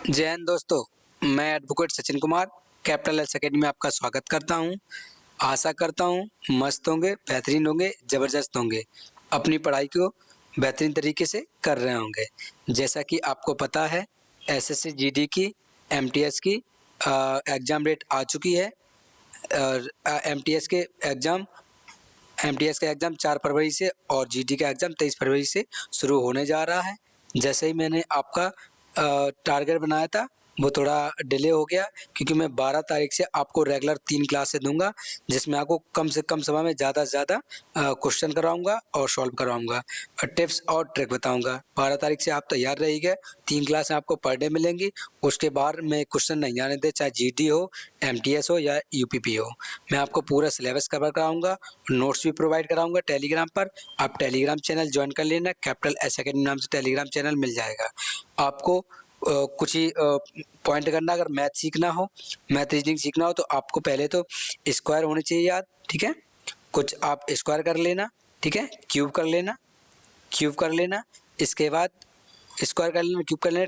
जय हिंद दोस्तों, मैं advocate Sachin Kumar capital else academy में आपका स्वागत करता हूं। आशा करता हूं मस्त होंगे, बेहतरीन होंगे, ज़बरदस्त होंगे, अपनी पढ़ाई को बेहतरीन तरीके से कर रहे होंगे। जैसा कि आपको पता है एसएससी जीडी की एमटीएस की एग्ज़ाम डेट आ चुकी है और एमटीएस का एग्ज़ाम 4 फरवरी से और जीडी का एग्ज़ाम 23 फरवरी से शुरू होने जा रहा है। जैसे ही मैंने आपका टारगेट बनाया था वो थोड़ा डिले हो गया क्योंकि मैं 12 तारीख से आपको रेगुलर 3 क्लासें दूंगा जिसमें आपको कम से कम समय में ज़्यादा से ज़्यादा क्वेश्चन कराऊंगा और सॉल्व कराऊंगा और टिप्स और ट्रिक बताऊंगा। 12 तारीख से आप तैयार रहिएगा। 3 क्लासें आपको पर डे मिलेंगी। उसके बाद मैं क्वेश्चन नहीं आने दे, चाहे जीडी हो, एमटीएस हो या यूपीपी हो। मैं आपको पूरा सिलेबस कवर कराऊंगा, नोट्स भी प्रोवाइड कराऊंगा टेलीग्राम पर। आप टेलीग्राम चैनल ज्वाइन कर लेना, कैपिटल एस अकेडमी नाम से टेलीग्राम चैनल मिल जाएगा। आपको कुछ ही पॉइंट करना, अगर मैथ सीखना हो, मैथ रीजनिंग सीखना हो तो आपको पहले तो स्क्वायर होने चाहिए याद, ठीक है। कुछ आप स्क्वायर कर लेना, ठीक है, क्यूब कर लेना। इसके बाद स्क्वायर कर लेना, क्यूब कर लेना,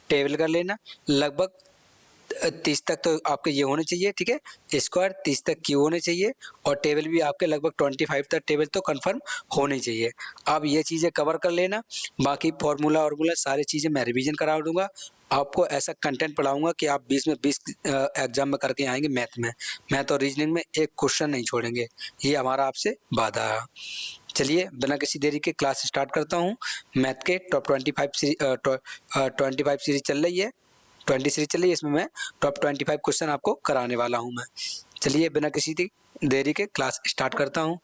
टेबल कर लेना। लगभग 30 तक तो आपके ये होने चाहिए, ठीक है। स्क्वायर 30 तक क्यूब होने चाहिए और टेबल भी आपके लगभग 25 तक टेबल तो कंफर्म होनी चाहिए। आप ये चीज़ें कवर कर लेना। बाकी फार्मूला सारी चीज़ें मैं रिवीजन करा दूंगा। आपको ऐसा कंटेंट पढ़ाऊंगा कि आप 20 में 20 एग्जाम में करके आएंगे। मैथ और रीजनिंग में एक क्वेश्चन नहीं छोड़ेंगे, ये हमारा आपसे वादा है। चलिए बिना किसी देरी के क्लास स्टार्ट करता हूँ। मैथ के टॉप 25 सीरीज चल रही है, 20 सीरीज चल रही है। इसमें मैं टॉप 25 क्वेश्चन आपको कराने वाला हूं मैं। चलिए बिना किसी देरी के क्लास स्टार्ट करता हूं।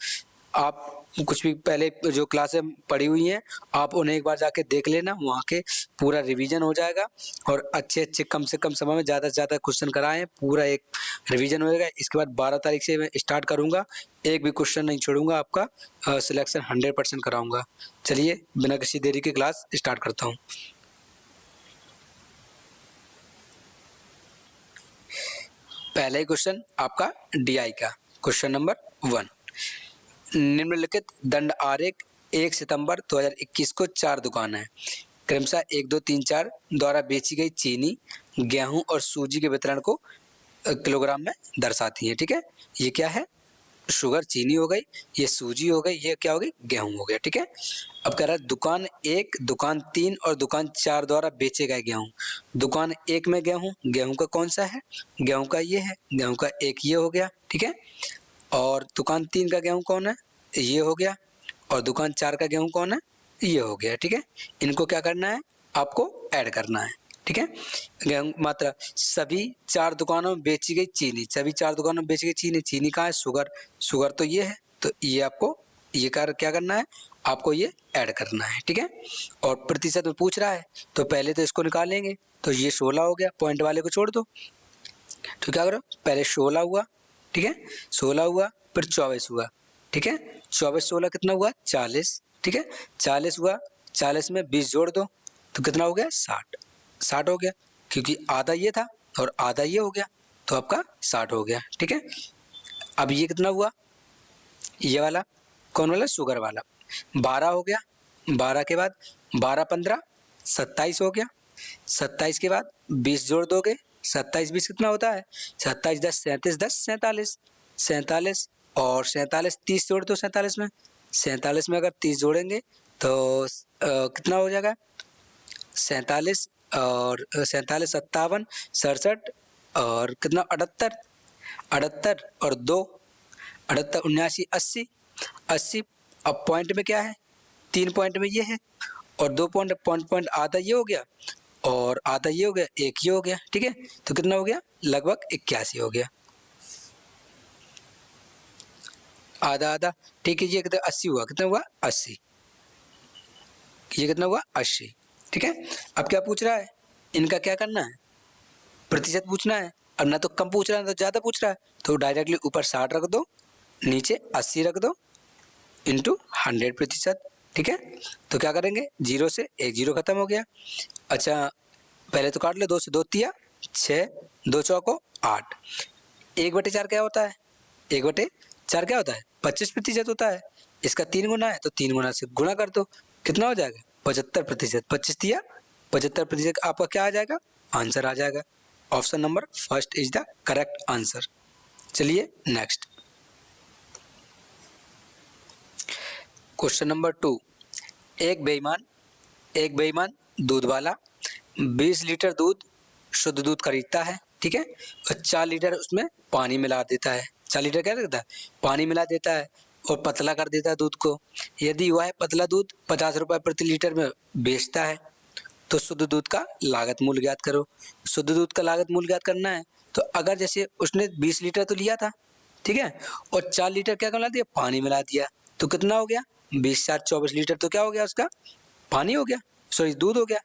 आप कुछ भी पहले जो क्लासें पढ़ी हुई हैं आप उन्हें एक बार जाके देख लेना, वहाँ के पूरा रिवीजन हो जाएगा और अच्छे कम से कम समय में ज़्यादा से ज़्यादा क्वेश्चन कराएं, पूरा एक रिवीजन हो जाएगा। इसके बाद 12 तारीख से मैं स्टार्ट करूँगा, एक भी क्वेश्चन नहीं छोड़ूंगा, आपका सिलेक्शन 100% कराऊँगा। चलिए बिना किसी देरी के क्लास स्टार्ट करता हूँ। पहला ही क्वेश्चन आपका डीआई का, क्वेश्चन नंबर 1। निम्नलिखित दंड आरेख 1 सितंबर 2021 को 4 दुकानें क्रमशः 1, 2, 3, 4 द्वारा बेची गई चीनी, गेहूं और सूजी के वितरण को किलोग्राम में दर्शाती है, ठीक है। ये क्या है? शुगर चीनी हो गई, ये सूजी हो गई, ये क्या हो गई? गेहूं हो गया, ठीक है। अब कह रहा है दुकान 1, दुकान 3 और दुकान 4 द्वारा बेचे गए गेहूं। दुकान 1 में गेहूं का कौन सा है? गेहूं का ये है, गेहूं का एक ये हो गया, ठीक है। और दुकान 3 का गेहूं कौन है? ये हो गया। और दुकान 4 का गेहूं कौन है? ये हो गया, ठीक है। इनको क्या करना है? आपको ऐड करना है, ठीक है। गेहूं मात्रा सभी 4 दुकानों में बेची गई चीनी, सभी 4 दुकानों में बेची गई चीनी। चीनी कहाँ है? शुगर तो ये है, तो ये आपको ये क्या करना है? आपको ये ऐड करना है, ठीक है। और प्रतिशत में पूछ रहा है तो पहले तो इसको निकालेंगे, तो ये 16 हो गया, पॉइंट वाले को छोड़ दो। तो क्या करो, पहले 16 हुआ, ठीक है, 16 हुआ, फिर 24 हुआ, ठीक है। 24 16 कितना हुआ? 40, ठीक है। 40 हुआ, 40 में 20 जोड़ दो तो कितना हो गया? 60 हो गया, क्योंकि आधा ये था और आधा ये हो गया, तो आपका 60 हो गया, ठीक है। अब ये कितना हुआ? ये वाला कौन वाला? शुगर वाला 12 हो गया। 12 के बाद 12 15 27 हो गया। 27 के बाद 20 जोड़ दोगे, 27 20 कितना होता है? 27 10 37 10 47, 47 और 47 30 जोड़ दो 47 में। 47 में अगर 30 जोड़ेंगे तो कितना हो जाएगा? 47 और 47 57 67 और कितना? 78, 78 और 2 78 79 80, 80। अब पॉइंट में क्या है? 3 पॉइंट में ये है और 2 पॉइंट आधा ये हो गया और आधा ये हो गया, एक ये हो गया, ठीक है। तो कितना हो गया? लगभग 81 हो गया, आधा आधा, ठीक है। ये कितना? 80 हुआ, कितना हुआ? 80। ये कितना हुआ? 80, ठीक है। अब क्या पूछ रहा है? इनका क्या करना है? प्रतिशत पूछना है। अब ना तो कम पूछ रहा है ना तो ज़्यादा पूछ रहा है, तो डायरेक्टली ऊपर 60 रख दो, नीचे 80 रख दो, इंटू 100%, ठीक है। तो क्या करेंगे? 0 से 1 0 खत्म हो गया। अच्छा पहले तो काट लो, 2 से 2 तिया 6, 2 चौको 8। 1/4 क्या होता है? 1/4 क्या होता है? 25% होता है। इसका 3 गुना है तो 3 गुना से गुणा कर दो, कितना हो जाएगा? 75%। 25 तिया 75% आपका क्या आ जाएगा, आंसर आ जाएगा। Option number first is the correct answer. चलिए नेक्स्ट क्वेश्चन नंबर 2। एक बेईमान दूध वाला 20 लीटर दूध, शुद्ध दूध खरीदता है, ठीक है, और 4 लीटर उसमें पानी मिला देता है। 4 लीटर क्या करता है, पानी मिला देता है और पतला कर देता है दूध को। यदि वह पतला दूध 50 रुपये प्रति लीटर में बेचता है तो शुद्ध दूध का लागत मूल्य ज्ञात करो। शुद्ध दूध का लागत मूल्य ज्ञात करना है तो अगर जैसे उसने 20 लीटर तो लिया था, ठीक है, और 4 लीटर क्या मिला दिया, पानी मिला दिया, तो कितना हो गया, 20 4 24 लीटर, तो क्या हो गया उसका, पानी हो गया, सॉरी दूध हो गया।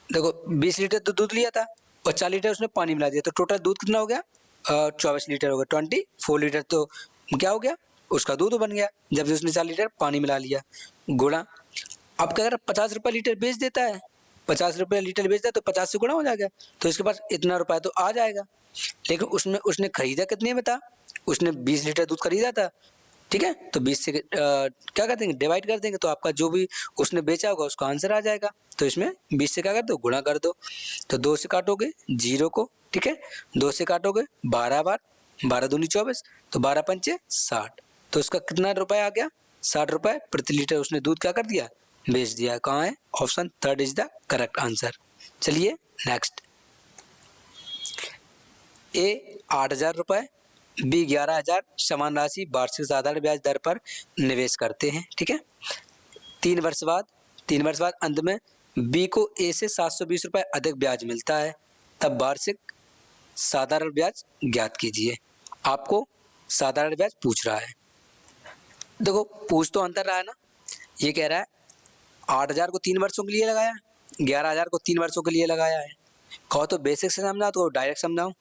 देखो 20 लीटर तो दूध लिया था और 4 लीटर उसने पानी मिला दिया, तो टोटल दूध कितना हो गया, 24 लीटर हो गया। 24 लीटर तो क्या हो गया, उसका दूध बन गया जब उसने 4 लीटर पानी मिला लिया, गुणा। अब क्या अगर 50 रुपये लीटर बेच देता है, 50 रुपये लीटर बेचता है तो 50 से गुणा हो जाएगा, तो इसके पास इतना रुपया तो आ जाएगा। लेकिन उसने खरीदा कितने में था, उसने 20 लीटर दूध खरीदा था, ठीक है, तो 20 से क्या कर देंगे, डिवाइड कर देंगे, तो आपका जो भी उसने बेचा होगा उसका आंसर आ जाएगा। तो इसमें 20 से क्या कर दो, गुणा कर दो। तो 2 से काटोगे 0 को, ठीक है, 2 से काटोगे 12 बार, 12 दूनी 24, तो 12 पंचे 60, तो उसका कितना रुपया आ गया, 60 रुपये प्रति लीटर उसने दूध क्या कर दिया, बेच दिया। कहाँ है, option third is the correct answer. चलिए नेक्स्ट, ए 8000 रुपये, बी 11000 समान राशि वार्षिक साधारण ब्याज दर पर निवेश करते हैं, ठीक है। 3 वर्ष बाद अंत में बी को ए से 720 रुपये अधिक ब्याज मिलता है, तब वार्षिक साधारण ब्याज ज्ञात कीजिए। आपको साधारण ब्याज पूछ रहा है। देखो पूछ तो अंतर रहा है ना, ये कह रहा है 8000 को 3 वर्षों के लिए लगाया, 11000 को 3 वर्षों के लिए लगाया है। कहो तो बेसिक से समझाओ तो डायरेक्ट समझाऊं,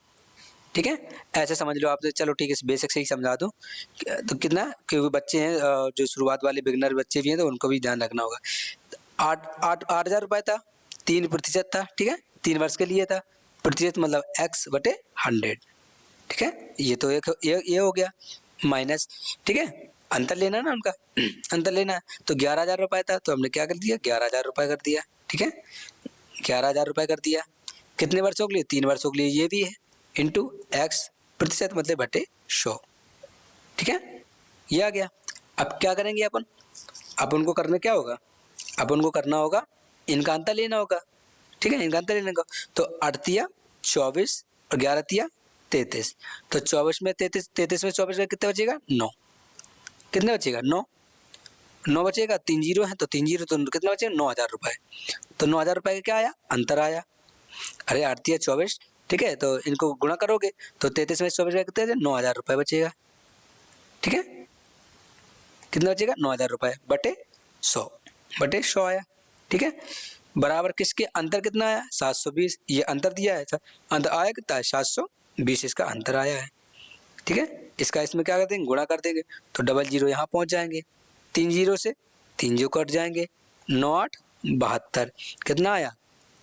ठीक है, ऐसे समझ लो आप, तो चलो ठीक है बेसिक से ही समझा दो। तो कितना, क्योंकि बच्चे हैं जो शुरुआत वाले बिगनर बच्चे भी हैं तो उनको भी ध्यान रखना होगा। 8,000 रुपये था, 3% था, ठीक है, 3 वर्ष के लिए था, प्रतिशत मतलब x/100, ठीक है, ये तो एक ये हो गया माइनस, ठीक है, अंतर लेना ना उनका अंतर लेना है। तो 11,000 रुपये था तो हमने क्या कर दिया, 11,000 रुपये कर दिया, ठीक है, 11,000 रुपये कर दिया। कितने वर्षों के लिए, 3 वर्षों के लिए, ये भी है, इंटू x प्रतिशत मतलब बटे 100, ठीक है, ये आ गया। अब क्या करेंगे अपन को करना क्या होगा, अपन को करना होगा इनका अंतर लेना होगा, ठीक है, इनका अंतर लेने का। तो 8 24 और 11 33, तो 24 में 33 में 24 में कितना बचेगा, 9, कितना बचेगा, 9 बचेगा, 3 जीरो है तो 3 जीरो, तो कितना बचेगा, 9,000 रुपये। तो 9,000 रुपये का क्या आया, अंतर आया। अरे 8 या 24, ठीक है, तो इनको गुणा करोगे तो 33 में 24 का कितना, 9,000 रुपये बचेगा, ठीक है, कितना बचेगा, 9,000 रुपये बटे 100 आया, ठीक है, बराबर किसके, अंतर कितना आया, 720, ये अंतर दिया है, अंतर आया कितना है, 720 इसका अंतर आया है, ठीक है। इसका इसमें क्या कर देंगे, गुणा कर देंगे, तो 00 यहाँ पहुँच जाएंगे, 3 जीरो से 3 जो कट जाएंगे, 9 8 72, कितना आया,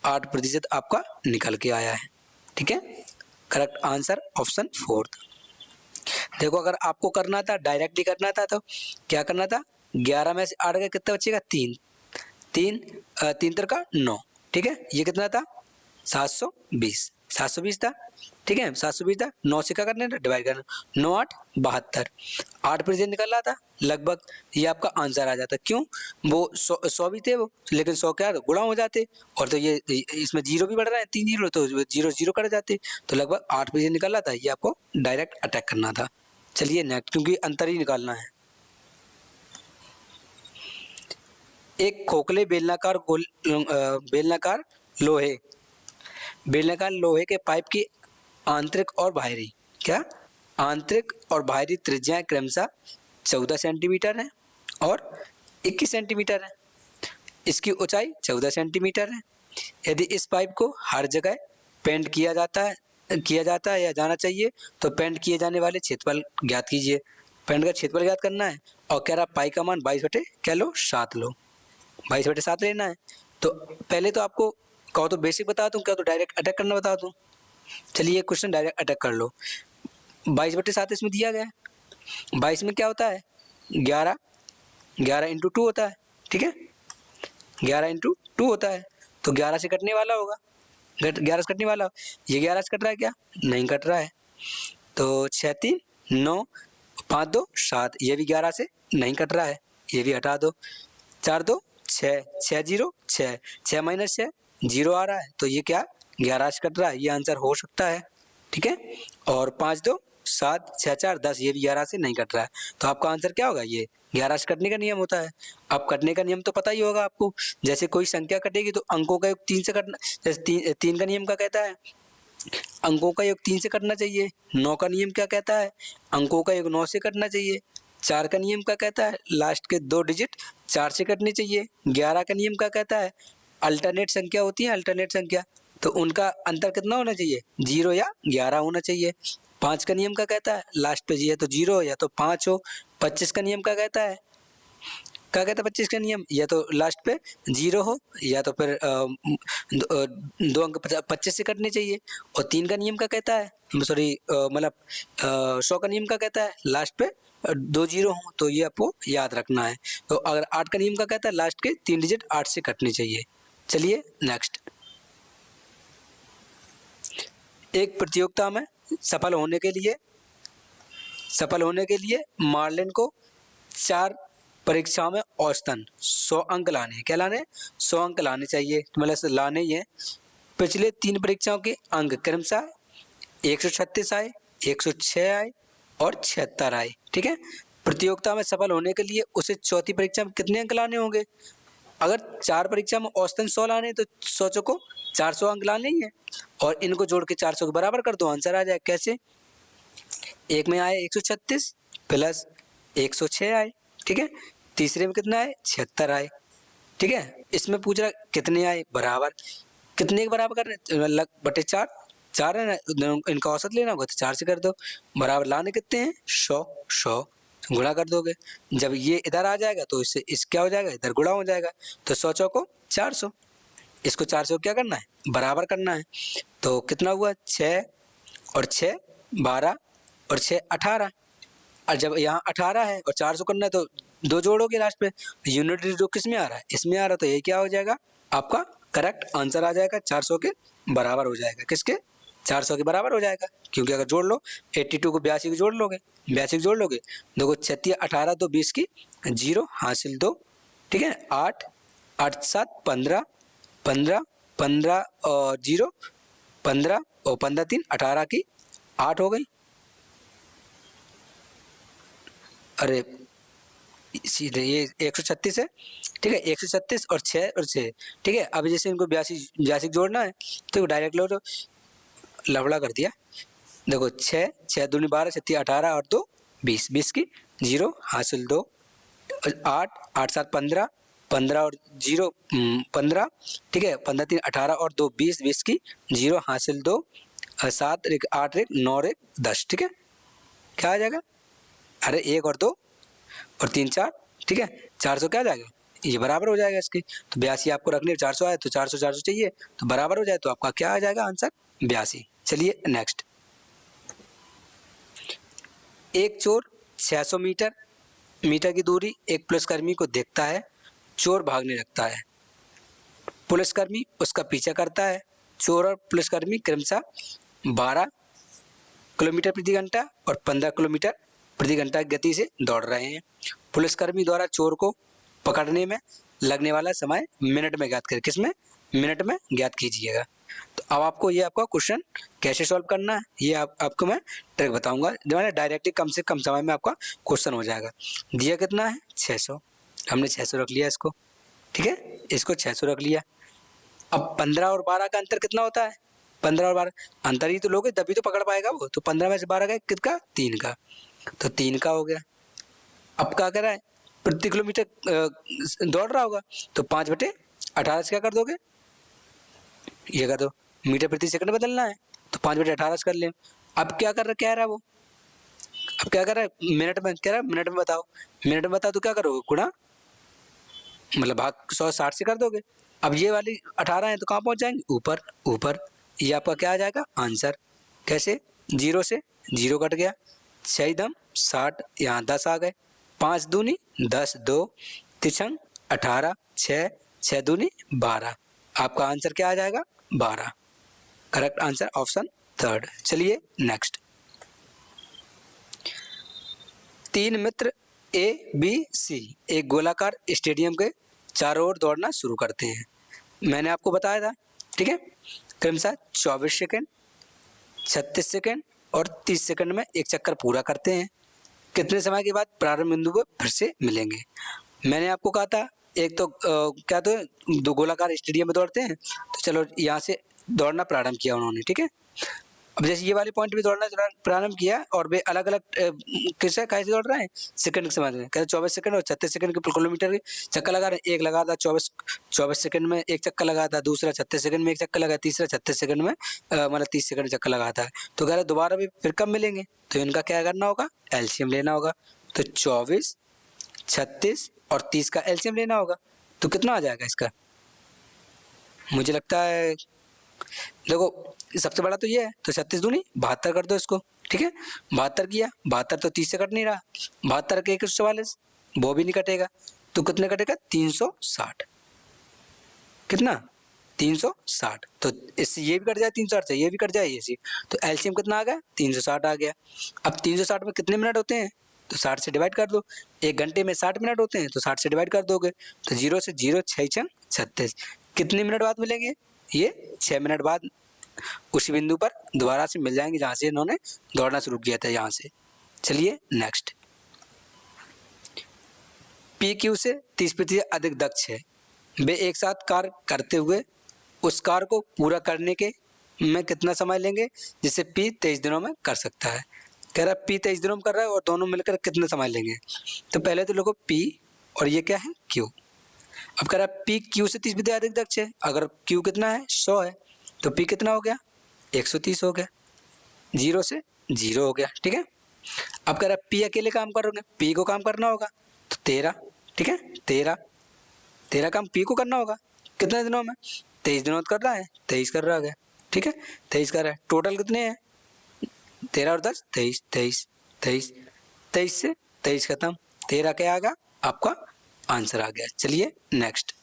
8% आपका निकल के आया है, ठीक है, करेक्ट आंसर ऑप्शन 4। देखो अगर आपको करना था डायरेक्टली करना था तो क्या करना था, 11 में से 8 का कितना बचेगा, 3 का 9, ठीक है, ये कितना था, 720 था, ठीक है, 720 था, 9 से क्या करना है, डिवाइड करना, 9 8 72, 8% निकल रहा था लगभग, ये आपका आंसर आ जाता। क्यों, वो 100 भी थे वो, लेकिन 100 क्या गुणा हो जाते, और तो ये इसमें जीरो भी बढ़ रहा है, 3 जीरो, तो 0 कट जाते, तो लगभग 8% निकल रहा था, ये आपको डायरेक्ट अटैक करना था। चलिए नेक्स्ट, क्योंकि अंतर ही निकालना है। एक खोखले बेलनाकार लोहे के पाइप की आंतरिक और बाहरी त्रिज्याएं क्रमशः 14 सेंटीमीटर है और 21 सेंटीमीटर है। इसकी ऊंचाई 14 सेंटीमीटर है। यदि इस पाइप को हर जगह पेंट किया जाता है या जाना चाहिए तो पेंट किए जाने वाले क्षेत्रफल ज्ञात कीजिए। पेंट का क्षेत्रफल ज्ञात करना है और कह रहा पाई का मान 22/7 लो, 22/7 लेना है। तो पहले तो आपको कहो तो बेसिक बता दूं, क्या तो डायरेक्ट अटैक करना बता दूं। चलिए क्वेश्चन डायरेक्ट अटैक कर लो। 22/7 इसमें दिया गया है। 22 में क्या होता है 11, 11 इंटू 2 होता है, ठीक है, 11 इंटू 2 होता है, तो 11 से कटने वाला होगा, 11 से कटने वाला, ये 11 से कट रहा है क्या, नहीं कट रहा है, तो 6 3 9, 5 2 7, ये भी 11 से नहीं कट रहा है, ये भी हटा दो, 4 2 6, 6 0 6, 6 माइनस 6 0 आ रहा है, तो ये क्या 11 से कट रहा है, ये आंसर हो सकता है, ठीक है। और 5 2 7, 6 4 10, ये भी 11 से नहीं कट रहा है, तो आपका आंसर क्या होगा, ये 11 से कटने का नियम होता है। अब कटने का नियम तो पता ही होगा आपको, जैसे कोई संख्या कटेगी तो अंकों का योग 3 से कटना, जैसे 3 का नियम क्या कहता है, अंकों का योग 3 से कटना चाहिए। 9 का नियम क्या कहता है, अंकों का योग 9 से कटना चाहिए। 4 का नियम क्या कहता है, लास्ट के 2 डिजिट 4 से कटने चाहिए। 11 का नियम क्या कहता है, अल्टरनेट संख्या होती है, अल्टरनेट संख्या, तो उनका अंतर कितना होना चाहिए, 0 या 11 होना चाहिए। 5 का नियम क्या कहता है, लास्ट पे या तो 0 या तो 5 हो। 25 का नियम क्या कहता है, क्या कहता है 25 का नियम, या तो लास्ट पे 0 हो या तो फिर 2 अंक 25 से कटने चाहिए। और 3 का नियम क्या कहता है, सॉरी मतलब 100 का नियम क्या कहता है, लास्ट पे 2 0 हो, तो ये आपको याद रखना है। तो अगर 8 का नियम क्या कहता है, लास्ट के 3 डिजिट 8 से कटने चाहिए। चलिए नेक्स्ट, एक प्रतियोगिता में सफल होने के लिए मार्लिन को 4 परीक्षाओं में औसतन 100 अंक लाने हैं। क्या लाने, 100 अंक लाने चाहिए, मतलब लाने ही है। पिछले 3 परीक्षाओं के अंक क्रमशः 136 आए, 106 आए और 76 आए, ठीक है। प्रतियोगिता में सफल होने के लिए उसे चौथी परीक्षा में कितने अंक लाने होंगे, अगर 4 परीक्षा में औसतन 100 लाने हैं तो 100 चौको 400 अंक लाने ही है, और इनको जोड़ के 400 के बराबर कर दो, आंसर आ जाए। कैसे, एक में आए 136 प्लस 106 आए, ठीक है, तीसरे में कितना आए 76 आए, ठीक है। इसमें पूछ रहा कितने आए, बराबर, कितने के बराबर करने, लग बटे 4, 4 है ना, इनका औसत लेना होगा तो 4 से कर दो, बराबर लाने कितने हैं 100, 100 गुणा कर दोगे, जब ये इधर आ जाएगा तो इससे इस क्या हो जाएगा, इधर गुणा हो जाएगा, तो 100 चौको 400, इसको 400 क्या करना है, बराबर करना है। तो कितना हुआ 6 और 6 12 और 6 18, और जब यहाँ 18 है और 400 करना है तो 2 जोड़ोगे लास्ट पे, यूनिट जो किस में आ रहा है, इसमें आ रहा है, तो ये क्या हो जाएगा, आपका करेक्ट आंसर आ जाएगा, 400 के बराबर हो जाएगा, किसके 400 के बराबर हो जाएगा, क्योंकि अगर जोड़ लो 82 को 82 को जोड़ लोगे, 82 को जोड़ लोगे, देखो 36 18 तो 20 की 0 हासिल 2, ठीक है, 8 8 7 15 15 15 और 0 15 और 15 3 18 की 8 हो गई, अरे सीधे ये 136 है, ठीक है, 136 और 6 और 6, ठीक है। अब जैसे इनको 82 जोड़ना है तो डायरेक्ट लो, तो लफड़ा कर दिया, देखो 6 6 दूनी 12 6 18 और 2 20, 20 की 0 हासिल 2, 8 8 7 15 15 और 0 15, ठीक है, 15 3 18 और 2 20, 20 की 0 हासिल 2, 7 1 8 1 9 1 10, ठीक है, क्या आ जाएगा, अरे 1 और 2 और 3 4, ठीक है, 400 क्या आ जाएगा, ये बराबर हो जाएगा इसके, तो 82 आपको रखने 400 आए तो 400 400 चाहिए तो बराबर हो जाए, तो आपका क्या आ जाएगा आंसर 82। चलिए नेक्स्ट, एक चोर 600 मीटर की दूरी एक पुलिसकर्मी को देखता है, चोर भागने लगता है, पुलिसकर्मी उसका पीछा करता है, चोर और पुलिसकर्मी क्रमशः 12 किलोमीटर प्रति घंटा और 15 किलोमीटर प्रति घंटा की गति से दौड़ रहे हैं। पुलिसकर्मी द्वारा चोर को पकड़ने में लगने वाला समय मिनट में ज्ञात करें, किसमें, मिनट में ज्ञात कीजिएगा। तो अब आपको ये आपका क्वेश्चन कैसे सॉल्व करना है, ये आपको मैं ट्रिक बताऊंगा, जो है डायरेक्टली कम से कम समय में आपका क्वेश्चन हो जाएगा। दिया कितना है 600, हमने 600 रख लिया इसको, ठीक है, इसको 600 रख लिया। अब 15 और 12 का अंतर कितना होता है, 15 और 12 अंतर ही तो लोगे तभी तो पकड़ पाएगा वो, तो 15 में से 12 का कितना, 3 का, तो 3 का हो गया। अब क्या कर रहा है, प्रति किलोमीटर दौड़ रहा होगा, तो 5/18 से क्या कर दोगे, ये कर दो, मीटर प्रति सेकंड बदलना है तो 5/18 से कर ले। अब क्या कर रहा, कह रहा है वो, अब क्या कर रहा है, मिनट में कह रहा है, मिनट में बताओ, मिनट में बताओ तो क्या करोगे, गुणा, मतलब भाग 100 60 से कर दोगे। अब ये वाली 18 है तो कहाँ पहुंच जाएंगे, ऊपर ऊपर, ये आपका क्या आ जाएगा आंसर, कैसे, जीरो से जीरो कट गया, 6 दम 60, यहाँ 10 आ गए, 5 दूनी 10, 2 तिछंग 18, 6 6 दूनी 12। आपका आंसर क्या आ जाएगा? 12। Correct answer option third. चलिए नेक्स्ट। 3 मित्र ए बी सी एक गोलाकार स्टेडियम के चारों ओर दौड़ना शुरू करते हैं। मैंने आपको बताया था, ठीक है, क्रमशः 24 सेकेंड, 36 सेकेंड और 30 सेकेंड में एक चक्कर पूरा करते हैं। कितने समय के बाद प्रारंभ बिंदु पर फिर से मिलेंगे? मैंने आपको कहा था एक तो क्या तो दो गोलाकार स्टेडियम में दौड़ते हैं, तो चलो यहाँ से दौड़ना प्रारंभ किया उन्होंने, ठीक है। अब जैसे ये वाले पॉइंट भी दौड़ना प्रारंभ किया और वे अलग अलग कैसे दौड़ रहे हैं, सेकंड के समय में, कहते 24 सेकंड और 36 सेकंड के किलोमीटर चक्कर लगा रहे हैं। एक लगा था 24 सेकंड में एक चक्कर लगा था, दूसरा 36 सेकंड में एक चक्कर लगा, तीसरा 36 सेकंड में मतलब 30 सेकंड चक्कर लगाता है। तो कह रहे दोबारा भी फिर कब मिलेंगे, तो इनका क्या करना होगा? एलसीएम लेना होगा। तो 24, 36 और 30 का एलसीएम लेना होगा। तो कितना आ जाएगा इसका? मुझे लगता है देखो सबसे बड़ा तो ये है, तो 36 दूनी 72 कर दो इसको, ठीक है। 72 किया, 72 तो 30 से कट नहीं रहा, 72 के 144 वो भी नहीं कटेगा, तो कितने कटेगा? 360। कितना? 360। तो इससे ये भी कट जाए, 360 से ये भी कट जाए, ये सी, तो एलसीएम कितना आ गया? 360 आ गया। अब 360 में कितने मिनट होते हैं? तो 60 से डिवाइड कर दो। 1 घंटे में 60 मिनट होते हैं, तो 60 से डिवाइड कर दोगे, तो 0 से 0 6 छंग 36। कितने मिनट बाद मिलेंगे? ये 6 मिनट बाद उसी बिंदु पर दोबारा से मिल जाएंगे जहां से इन्होंने दौड़ना शुरू किया था, यहाँ से। चलिए नेक्स्ट। पी क्यू से 30% अधिक दक्ष है। वे एक साथ कार्य करते हुए उस कार्य को पूरा करने के में कितना समय लेंगे, जिसे पी 23 दिनों में कर सकता है। कह रहा है पी 23 दिनों में कर रहा है और दोनों मिलकर कितना समय लेंगे। तो पहले तो लोगों पी और ये क्या है? क्यू। अब कह रहा है पी क्यू से 30% अधिक दक्ष है। अगर क्यू कितना है? 100 है, तो पी कितना हो गया? 130 हो गया, 0 से 0 हो गया, ठीक है। अब कह रहा है पी अकेले काम करोगे, पी को काम करना होगा, तो 13, ठीक है, 13 काम पी को करना होगा। कितने दिनों में? 23 दिनों में कर रहा है, 23 कर रहा है, ठीक है, 23 कर रहा है। टोटल कितने हैं? 13 और 10 23, 23, 23, 23 से 23 खत्म, 13 क्या आ गया? आपका आंसर आ गया। चलिए नेक्स्ट।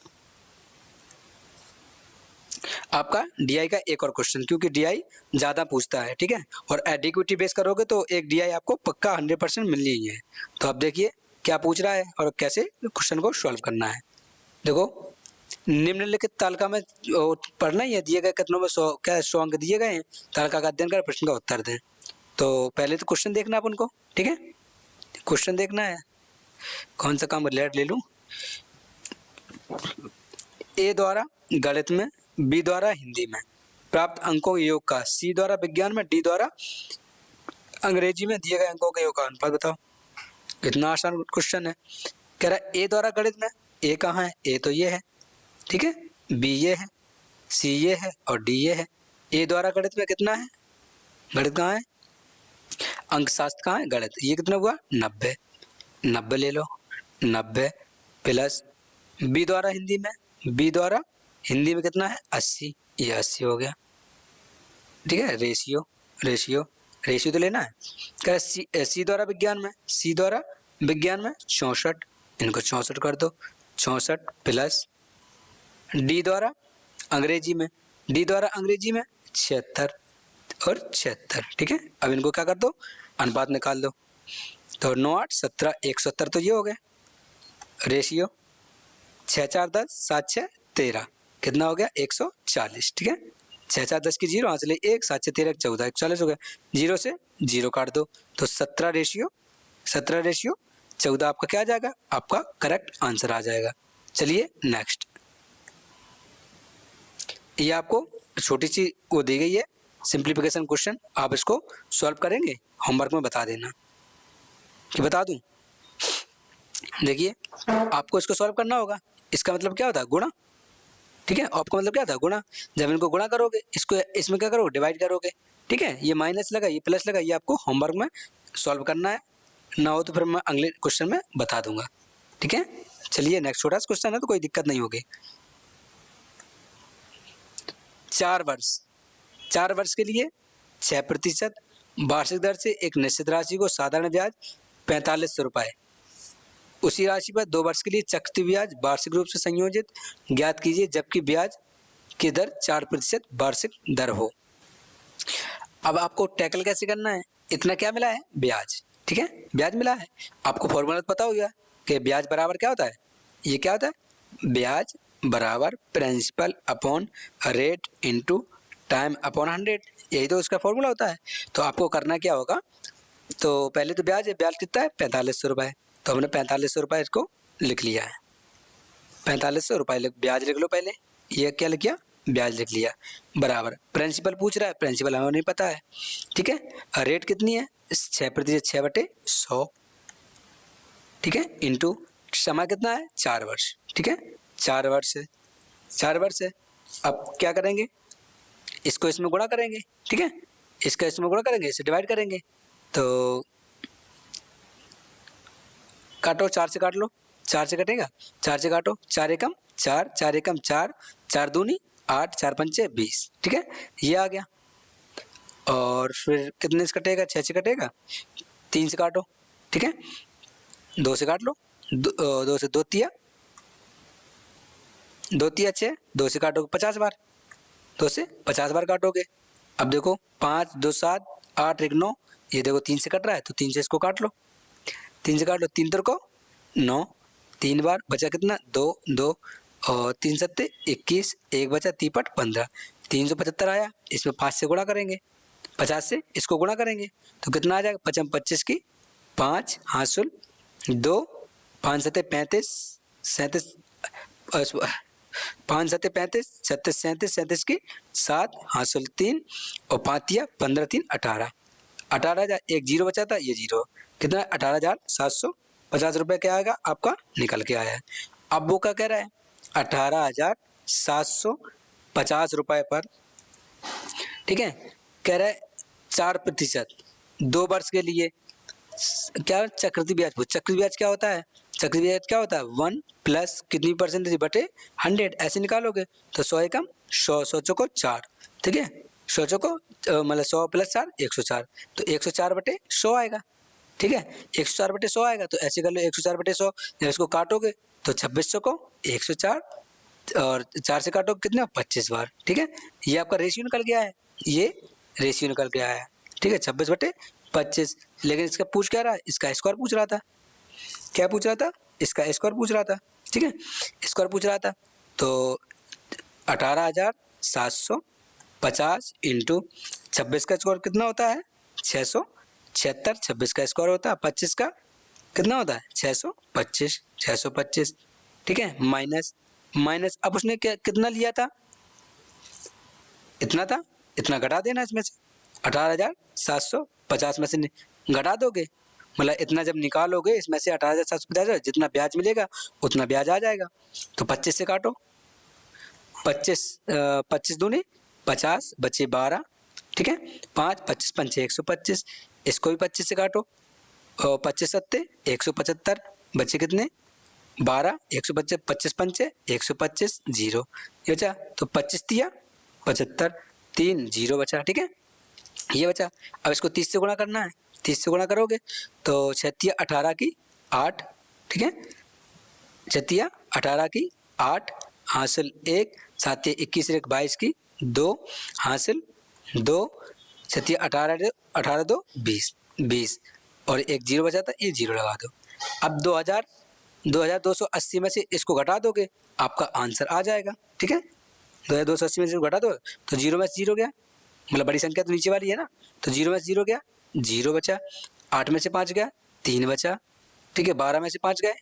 आपका डीआई का एक और क्वेश्चन, क्योंकि डीआई ज़्यादा पूछता है, ठीक है, और एडिक्विटी बेस करोगे तो एक डीआई आपको पक्का 100% मिलनी ही है। तो अब देखिए क्या पूछ रहा है और कैसे क्वेश्चन को सॉल्व करना है। देखो निम्नलिखित तालिका में पढ़ना ही है, दिए गए कथनों में 100 अंक दिए गए हैं, तालिका का अध्ययन कर प्रश्न का उत्तर दें। तो पहले तो क्वेश्चन देखना है अपन को, ठीक है, क्वेश्चन देखना है। कौन सा काम लेट ले लूँ? ए द्वारा गणित में, बी द्वारा हिंदी में प्राप्त अंकों के योग का सी द्वारा विज्ञान में, डी द्वारा अंग्रेजी में दिए गए अंकों के योग का अनुपात बताओ। कितना आसान क्वेश्चन है। कह रहा है ए द्वारा गणित में, ए कहाँ है? ए तो ये है, ठीक है, बी ये है, सी ये है और डी ये है। ए द्वारा गणित में कितना है? गणित कहाँ है? अंक शास्त्र कहाँ है? गणित। ये कितना हुआ? 90, 90 ले लो, 90 प्लस बी द्वारा हिंदी में, बी द्वारा हिंदी में कितना है? 80, ये 80 हो गया, ठीक है। रेशियो तो लेना है। कह सी द्वारा विज्ञान में, सी द्वारा विज्ञान में 64, इनको 64 कर दो, 64 प्लस डी द्वारा अंग्रेजी में, डी द्वारा अंग्रेजी में 76 और 76, ठीक है। अब इनको क्या कर दो? अनुपात निकाल दो। तो 9, 8, 17, 170 तो ये हो गया। रेशियो 6, 4, 10, 7, 6, 13, कितना हो गया? 140, ठीक है। 6, 4, 10 की 0, यहाँ से ले 1, 7 से 13, 14, 140 हो गया। 0 से 0 काट दो, तो 17 रेशियो 14 आपका क्या आ जाएगा? आपका करेक्ट आंसर आ जाएगा। चलिए नेक्स्ट। ये आपको छोटी सी वो दी गई है सिंप्लीफिकेशन क्वेश्चन, आप इसको सॉल्व करेंगे, होमवर्क में बता देना कि बता दूं। देखिए आपको इसको सॉल्व करना होगा। इसका मतलब क्या होता है? गुणा, ठीक है। आपका मतलब क्या था? गुणा। जब इनको गुणा करोगे, इसको इसमें क्या करोगे? डिवाइड करोगे, ठीक है। ये माइनस लगा, ये प्लस लगा, ये आपको होमवर्क में सॉल्व करना है। ना हो तो फिर मैं अगले क्वेश्चन में बता दूंगा, ठीक है। चलिए नेक्स्ट। छोटा सा क्वेश्चन है तो कोई दिक्कत नहीं होगी। 4 वर्ष के लिए 6% वार्षिक दर से एक निश्चित राशि को साधारण ब्याज 4500 रुपये, उसी राशि पर 2 वर्ष के लिए चक्रवृद्धि ब्याज वार्षिक रूप से संयोजित ज्ञात कीजिए जबकि ब्याज की दर 4% वार्षिक दर हो। अब आपको टैकल कैसे करना है, इतना क्या मिला है, ब्याज, ठीक है, ब्याज मिला है। आपको फॉर्मूला पता हो गया कि ब्याज बराबर क्या होता है, ये क्या होता है, ब्याज बराबर principal upon rate into time upon 100, यही तो उसका फॉर्मूला होता है। तो आपको करना क्या होगा, तो पहले तो ब्याज है, ब्याज कितना है 4500 रुपये, तो हमने 4500 रुपये इसको लिख लिया है, 4500 रुपये ब्याज लिख लो पहले, ये क्या लिख लिया, ब्याज लिख लिया, बराबर प्रिंसिपल पूछ रहा है, प्रिंसिपल हमें नहीं पता है, ठीक है। रेट कितनी है, 6%, 6/100, ठीक है, इंटू समय कितना है 4 वर्ष, ठीक है, 4 वर्ष है, 4 वर्ष है। अब क्या करेंगे, इसको इसमें गुणा करेंगे, ठीक है, इसका इसमें गुणा करेंगे, इसे डिवाइड करेंगे, तो काटो, 4 से काट लो, 4 से कटेगा, 4 से काटो, 4 एकम 4, 4 एकम 4, 4 दूनी 8, 4 पंचे 20, ठीक है, ये आ गया। और फिर कितने से कटेगा, 6 से कटेगा, 3 से काटो, ठीक है, 2 से काट लो, 2 से 2 तिया 6, 2 से काटोगे 50 बार, 2 से 50 बार काटोगे। अब देखो 5, 2, 7, 8, 1, 9, ये देखो 3 से कट रहा है तो 3 से इसको काट लो, 3 से काट लो, 3 तर को 9, 3 बार बचा कितना 2, 2 और 3 सत्ते 21, 1 बचा 3 × 15, 375 आया, इसमें 5 से गुणा करेंगे, 50 से इसको गुणा करेंगे तो कितना आ जाएगा, 5 25 की 5 हासिल 2, 5 सत्ते 35, 37, 5 सत्ते 35, 36, 37, 37 की 7 हासिल 3 और 5 तिया 15, 3 18, 18,000, एक जीरो बचा था, ये जीरो, कितना 18,750 रुपये क्या आएगा आपका निकल के आया है। अब वो क्या कह रहा है, 18,750 रुपये पर, ठीक है, कह रहा है 4% 2 वर्ष के लिए, क्या चक्रवृद्धि ब्याज, चक्रवृद्धि ब्याज क्या होता है, चक्रवृद्धि ब्याज क्या होता है 1 प्लस कितनी परसेंटेज बटे 100, ऐसे निकालोगे तो 100 एकम 100, 100 चौको 4, ठीक है, 100 चौको मतलब 100 + 4 104, तो 104/100 आएगा, ठीक है, 104/100 आएगा। तो ऐसे कर लो 104/100, जब इसको काटोगे तो 2600 को 104 और 4 से काटोगे कितना 25 बार, ठीक है, ये आपका रेशियो निकल गया है, ये रेशियो निकल गया है, ठीक है, 26/25। लेकिन इसका पूछ क्या रहा है, इसका स्क्वायर पूछ रहा था, क्या पूछ रहा था, इसका स्क्वायर पूछ रहा था, ठीक है, स्क्वायर पूछ रहा था। तो 18,750 इंटू 26 का स्क्वायर कितना होता है 676, 26 का स्क्वायर होता है 25 का कितना होता है 625, 625, ठीक है, माइनस माइनस, अब उसने क्या कितना लिया था, इतना था, इतना घटा देना इसमें से, 18,750 में से घटा दोगे, मतलब इतना जब निकालोगे इसमें से 18,750 जितना ब्याज मिलेगा उतना ब्याज आ जाएगा। तो 25 से काटो, 25 दूनी 50 बचे 12, ठीक है, 5 25 पंचे 125, इसको भी 25 से काटो, 25 सत्ते 175 बचे कितने 12, 125 25 पंचे 125 जीरो, ये बचा, तो 25 तिया 75, 3 जीरो बचा, ठीक है, ये बचा। अब इसको 30 से गुणा करना है, 30 से गुणा करोगे तो 6 तिया 18 की 8, ठीक है, 6 तिया 18 की 8 हासिल 1, 7 तिया 21, 1 22 की 2 हासिल 2, 6 तिया 18, 18 2 20, 20 और एक जीरो बचा था, ये जीरो लगा दो। अब 2280 में से इसको घटा दोगे आपका आंसर आ जाएगा, ठीक है, 2280 में से घटा दो तो जीरो में से जीरो गया, मतलब बड़ी संख्या तो नीचे वाली है ना, तो जीरो में से जीरो गया, जीरो बचा, 8 में से 5 गया 3 बचा, ठीक है, 12 में से 5 गए,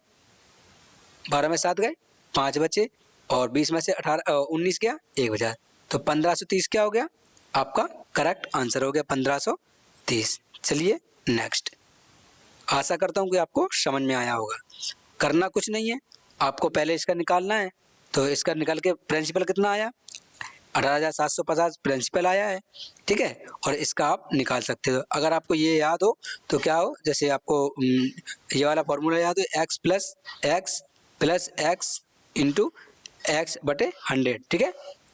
12 में 7 गए 5 बचे और 20 में से 19 गया 1 बचा, तो 1530 क्या हो गया आपका करेक्ट आंसर हो गया 1530। चलिए नेक्स्ट, आशा करता हूँ कि आपको समझ में आया होगा। करना कुछ नहीं है, आपको पहले इसका निकालना है, तो इसका निकाल के प्रिंसिपल कितना आया 18,750 प्रिंसिपल आया है, ठीक है, और इसका आप निकाल सकते हो। अगर आपको ये याद हो तो क्या हो, जैसे आपको ये वाला फॉर्मूला याद हो, x + x इंटू x/100, ठीक है,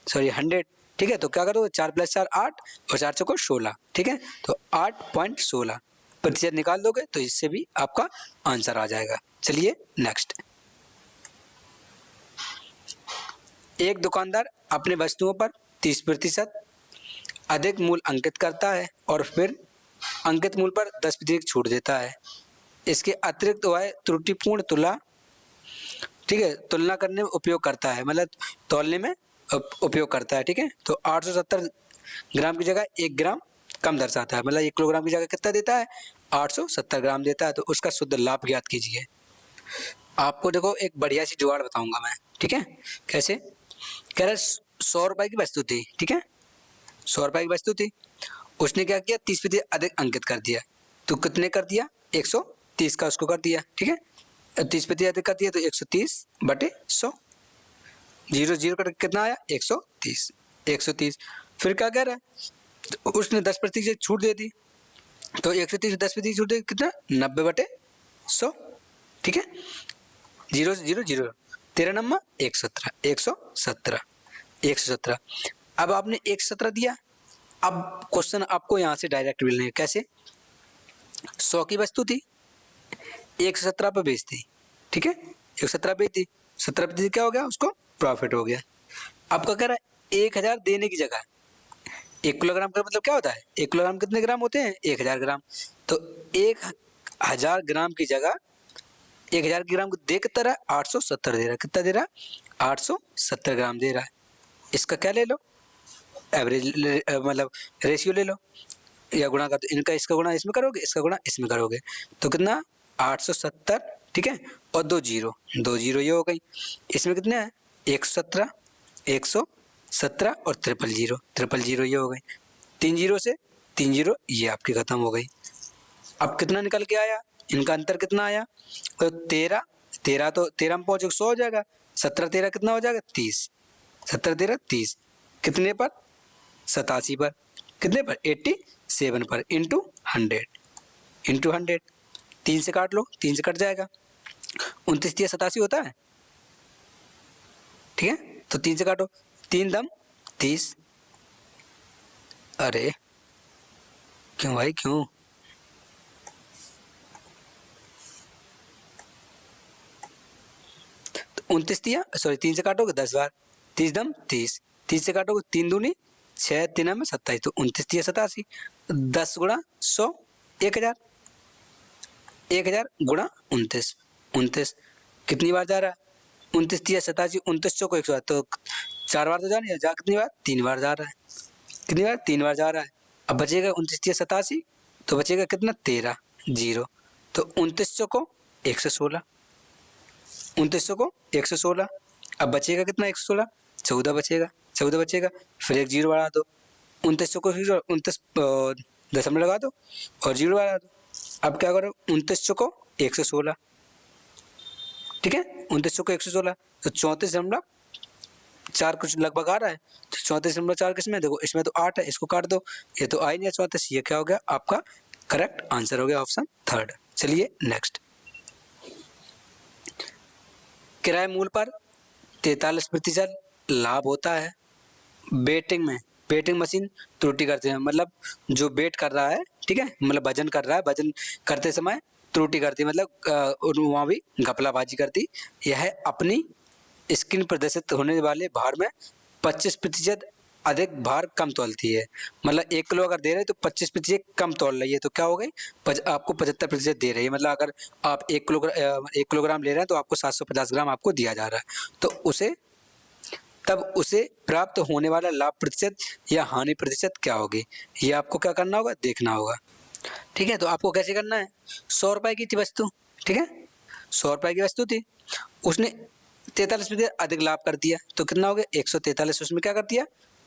सॉरी 100 ठीक है, तो क्या करोगे, 4 + 4 8 और 4 चौको 16, ठीक है, तो 8.16% निकाल दोगे तो इससे भी आपका आंसर आ जाएगा। चलिए नेक्स्ट। एक दुकानदार अपने वस्तुओं पर 30% अधिक मूल्य अंकित करता है और फिर अंकित मूल्य पर 10% छूट देता है। इसके अतिरिक्त वह त्रुटिपूर्ण तुलना, ठीक है, तुलना करने में उपयोग करता है, मतलब तौलने में उपयोग करता है, ठीक है, तो 870 ग्राम की जगह 1 ग्राम कम दर्शाता है, मतलब 1 किलोग्राम की जगह कितना देता है, 870 ग्राम देता है, तो उसका शुद्ध लाभ ज्ञात कीजिए। आपको देखो एक बढ़िया सी जुगाड़ बताऊंगा मैं, ठीक है, कैसे, कह रहे 100 रुपए की वस्तु थी, ठीक है, 100 रुपए की वस्तु थी, उसने क्या किया, 30% अधिक अंकित कर दिया, तो कितने कर दिया, 130 का उसको कर दिया, ठीक है, 30% अधिक कर दिया तो 130/100, 0 0 का कितना आया, 130, 130, फिर क्या कह रहा है, तो उसने 10% छूट दे दी, तो 130 10% छूट दे कितना, 90/100, ठीक है, 0 0 0, 13 नंबर 117, 117, 117। अब आपने 117 दिया, अब क्वेश्चन आपको यहाँ से डायरेक्ट मिलने, कैसे, 100 की वस्तु थी, 117 पे बेच दी, ठीक है, 117 बेच दी, 17% क्या हो गया, उसको प्रॉफिट हो गया। अब क्या कह रहा है, 1000 देने की जगह 1 किलोग्राम का मतलब क्या होता है, 1 किलोग्राम कितने ग्राम होते हैं, 1000 ग्राम, तो 1000 ग्राम की जगह 1000 ग्राम को दे कितना रहा है, 870 दे रहा है, कितना दे रहा है, 870 ग्राम दे रहा है। इसका क्या ले लो, एवरेज मतलब रेशियो ले लो या गुणा कर दो, इनका इसका गुणा इसमें करोगे, इसका गुणा इसमें करोगे, तो कितना 870, ठीक है, और 2 जीरो ये हो गई, इसमें कितने हैं, 117, 117 और 000 ये हो गई, 3 जीरो से 3 जीरो ये आपकी खत्म हो गई। अब कितना निकल के आया, इनका अंतर कितना आया, तो 13 13 तो 13 में पहुंचो 100 हो जाएगा, 17 13 कितना हो जाएगा, 30, 17 13 30, कितने पर, 87 पर, कितने पर, 87 पर, इंटू 100, 3 से काट लो, 3 से कट जाएगा, 29 या 87 होता है, ठीक है, तो 3 से काटो, 3 दम 30, अरे क्यों भाई क्यों, तो 29 दिया, सॉरी 3 से काटोगे 10 बार, 30 दम 30, 30 से काटोगे 3 दूनी 6, 3 में 27, तो 29 दिया 87, 10 गुणा 100, 1000, 1000 गुणा 29, 29 कितनी बार जा रहा है, 29 दिया 87, 29 को 100, तो 4 बार तो जा नहीं है, जा कितनी बार, 3 बार जा रहा है, कितनी बार, 3 बार जा रहा है। अब बचेगा 29 दिया 87, तो बचेगा कितना, 13 0, तो 29 को 116, 29 को 116, अब बचेगा कितना, 116, 14 बचेगा, 14 बचेगा, फिर एक जीरो बढ़ा दो, 29 को 29 दशमलव लगा दो और जीरो बढ़ा दो, अब क्या करो, 29 को 116, ठीक है, 29 को 116, तो 34.4 कुछ लगभग आ रहा है, तो 34.4 किसमें, देखो इसमें तो 8 है, इसको काट दो, ये तो आ ही नहीं है 34, ये क्या हो गया, आपका करेक्ट आंसर हो गया ऑप्शन 3। चलिए नेक्स्ट। किराए मूल्य पर 43% लाभ होता है। बेटिंग में बेटिंग मशीन त्रुटि करते हैं, मतलब जो बेट कर रहा है, ठीक है, मतलब वजन कर रहा है, वजन करते समय त्रुटि करती है, मतलब वहाँ भी घपलाबाजी करती, यह अपनी स्क्रीन प्रदर्शित होने वाले भार में 25% अधिक भार कम तौलती है, मतलब 1 किलो अगर दे रहे हैं तो 25% कम तौल रही है, तो क्या हो गई, आपको 75% दे रही है, मतलब अगर आप 1 किलोग्राम ले रहे हैं तो आपको 750 ग्राम आपको दिया जा रहा है, तो उसे प्राप्त होने वाला लाभ प्रतिशत या हानि प्रतिशत क्या होगी, ये आपको क्या करना होगा, देखना होगा, ठीक है। तो आपको कैसे करना है, 100 रुपए की थी वस्तु, ठीक है, 100 रुपए की वस्तु थी, उसने 43% अधिक लाभ कर दिया, तो कितना हो गया, 143, उसमें क्या कर दिया,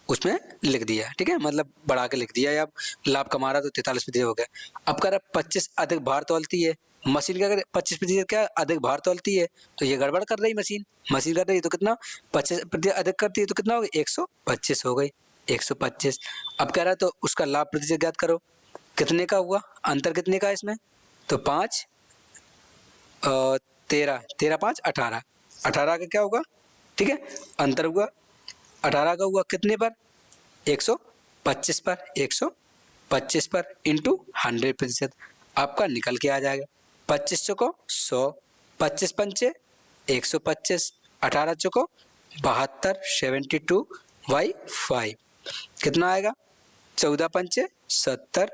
उसमें लिख दिया, ठीक है, मतलब बढ़ा के लिख दिया, या लाभ कमा रहा तो 43% हो गया। अब कह रहा 25 अधिक भार तौलती है, मशीन क्या करे, 25% क्या अधिक भार तौलती है, तो ये गड़बड़ कर रही मशीन कर रही है, तो कितना 25% अधिक करती है, तो कितना हो गया, 125 हो गई, 125। अब कह रहा है तो उसका लाभ प्रतिशत ज्ञात करो, कितने का हुआ, अंतर कितने का है इसमें, तो 5 13 13 5 18 का क्या होगा, ठीक है, अंतर हुआ 18 का हुआ कितने पर, 125 पर 125 पर इंटू 100%, आपका निकल के आ जाएगा। 25 चौको 100, 25 पंचे 125, 18 चौको 72, 72/5 कितना आएगा? 14 पंचे 70,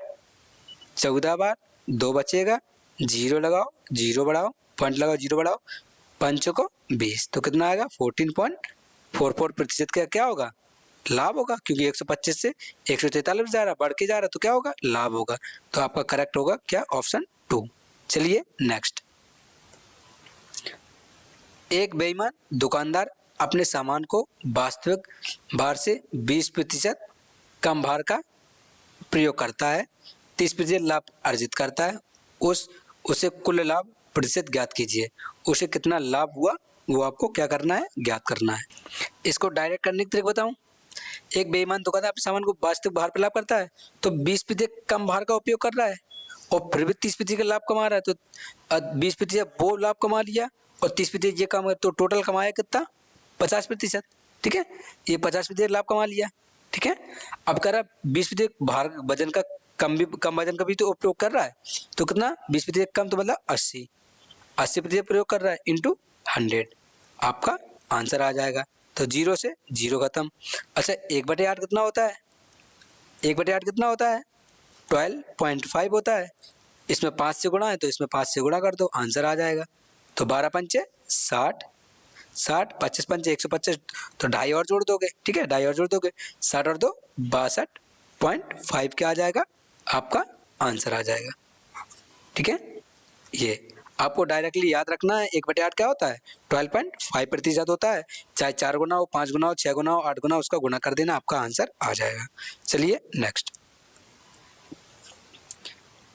14 बार 2 बचेगा, जीरो लगाओ, जीरो बढ़ाओ, पॉइंट लगाओ, जीरो बढ़ाओ, पंचों को 20, तो कितना आएगा? 14.44% का क्या होगा? लाभ होगा, क्योंकि 125 से 143 जा रहा, बढ़ के जा रहा, तो क्या होगा? लाभ होगा। तो आपका करेक्ट होगा क्या? ऑप्शन 2। चलिए नेक्स्ट। एक बेईमान दुकानदार अपने सामान को वास्तविक भार से 20% कम भार का प्रयोग करता है, 30% लाभ अर्जित करता है। उसे कुल लाभ प्रतिशत ज्ञात कीजिए। उसे कितना लाभ हुआ वो आपको क्या करना है? ज्ञात करना है। इसको डायरेक्ट करने की तरीका बताऊं। एक बेईमान दुकानदार अपने सामान को वास्तविक भार पर लाभ करता है, तो 20% कम भार का उपयोग कर रहा है और फिर भी 30% का लाभ कमा रहा है, तो 20% वो लाभ कमा लिया और 30% ये कमा, तो टोटल कमाया कितना? 50%। ठीक है, ये 50% लाभ कमा लिया। ठीक है, अब कह रहा 20% भार वजन का कम वजन का भी तो उपयोग कर रहा है, तो कितना? 20% कम, तो मतलब 80% प्रयोग कर रहा है इंटू 100, आपका आंसर आ जाएगा। तो 0 से 0 खत्म। अच्छा, 1/8 कितना होता है? 1/8 कितना होता है? 12.5 होता है। इसमें 5 से गुणा है, तो इसमें 5 से गुणा कर दो, आंसर आ जाएगा। तो 12 पंचे 60, 25 पंचे 125, तो 2.5 और जोड़ दोगे। ठीक है, 2.5 और जोड़ दोगे, 60 और 2 62.5 क्या आ जाएगा? आपका आंसर आ जाएगा। ठीक है, ये आपको डायरेक्टली याद रखना है। 1/8 क्या होता है? 12.5% होता है। चाहे 4 गुना हो, 5 गुना हो, 6 गुना हो, 8 गुना हो, उसका गुना कर देना, आपका आंसर आ जाएगा। चलिए नेक्स्ट।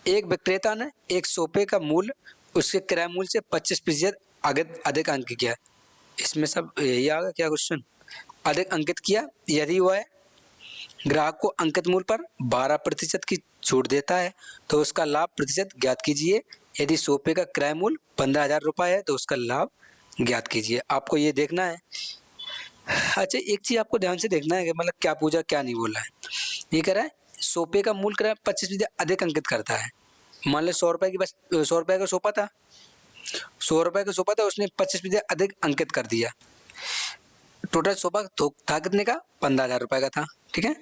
एक विक्रेता ने एक सोफे का मूल्य उसके क्रय मूल्य से 25% अधिक अंक किया। इसमें सब यही आएगा क्या क्वेश्चन? अधिक अंकित किया यदि वह ग्राहक को अंकित मूल्य पर 12% की छूट देता है, तो उसका लाभ प्रतिशत ज्ञात कीजिए। यदि सोफे का क्रय मूल्य 15,000 रुपये है, तो उसका लाभ ज्ञात कीजिए। आपको ये देखना है। अच्छा, एक चीज आपको ध्यान से देखना है कि मतलब क्या पूछा क्या नहीं बोला है। ये कह रहा है सोफे का मूल्य क्रय 25% अधिक अंकित करता है। मान लो 100 रुपए की, बस 100 रुपए का सोफा था, 100 रुपए का सोफा था, उसने 25% अधिक अंकित कर दिया। टोटल सोफा था कितने का? 15,000 रुपए का था। ठीक है,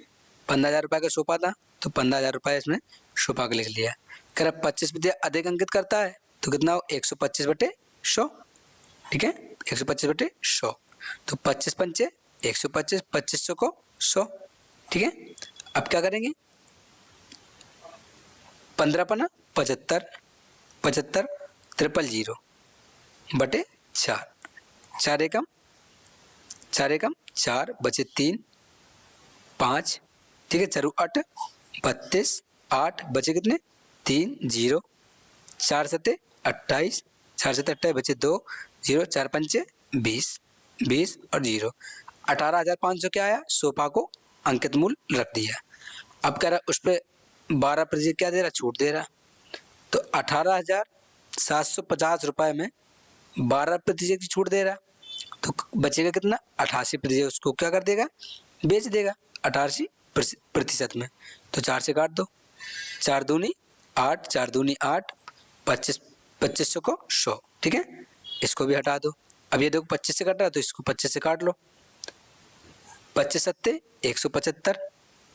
15,000 रुपए का सोफा था, तो 15,000 रुपए इसमें सोफा का लिख लिया। कह रहा 25% अधिक अंकित करता है, तो कितना हो? 125/100। ठीक है, 125/100, तो 25 पंचे 125, 25 को 100। ठीक है, अब क्या करेंगे? 15 पना 75, 75 000/4, 4 एकम 4 बचे 3 5। ठीक है, 4 8 32, 8 बचे कितने? 3 0, 4 7 28, 4 7 28 बचे 2 0, 4 पंचे 20, 20 और 0, 18,500 क्या आया? सोफा को अंकित मूल्य रख दिया। अब कह रहा उस पर 12% क्या दे रहा? छूट दे रहा। तो 18,750 रुपए में 12% की छूट दे रहा, तो बचेगा कितना? 88%। उसको क्या कर देगा? बेच देगा 88% में। तो 4 से काट दो, 4 दूनी 8, 4 दूनी 8, 25 25 को 100। ठीक है, इसको भी हटा दो। अब ये देखो 25 से कट रहा है, तो इसको 25 से काट लो। 25 सत्ते 175,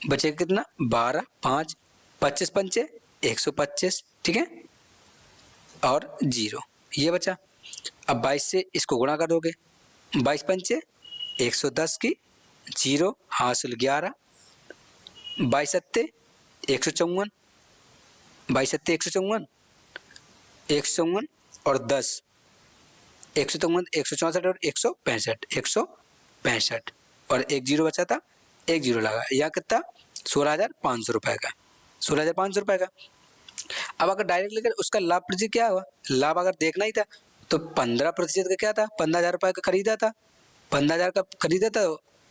बचेगा कितना? 12 5, 25 पंचे 125। ठीक है, और 0 ये बचा। अब 22 से इसको गुणा कर दोगे, 22 पंचे 110 की 0 हासिल 11, 22 सत्ते 154, 22 सत्ते 154, 154 और 10, 154, 164 और 165, 165 और एक 0 बचा था, एक 0 लगा। यह कितना? 16,500 रुपए का, 16,500 रुपए का। अब अगर डायरेक्ट लेकर उसका लाभ प्रतिशत क्या हुआ? लाभ अगर देखना ही था तो 15% का क्या था? 15,000 रुपए का खरीदा था, 15,000 का खरीदा था,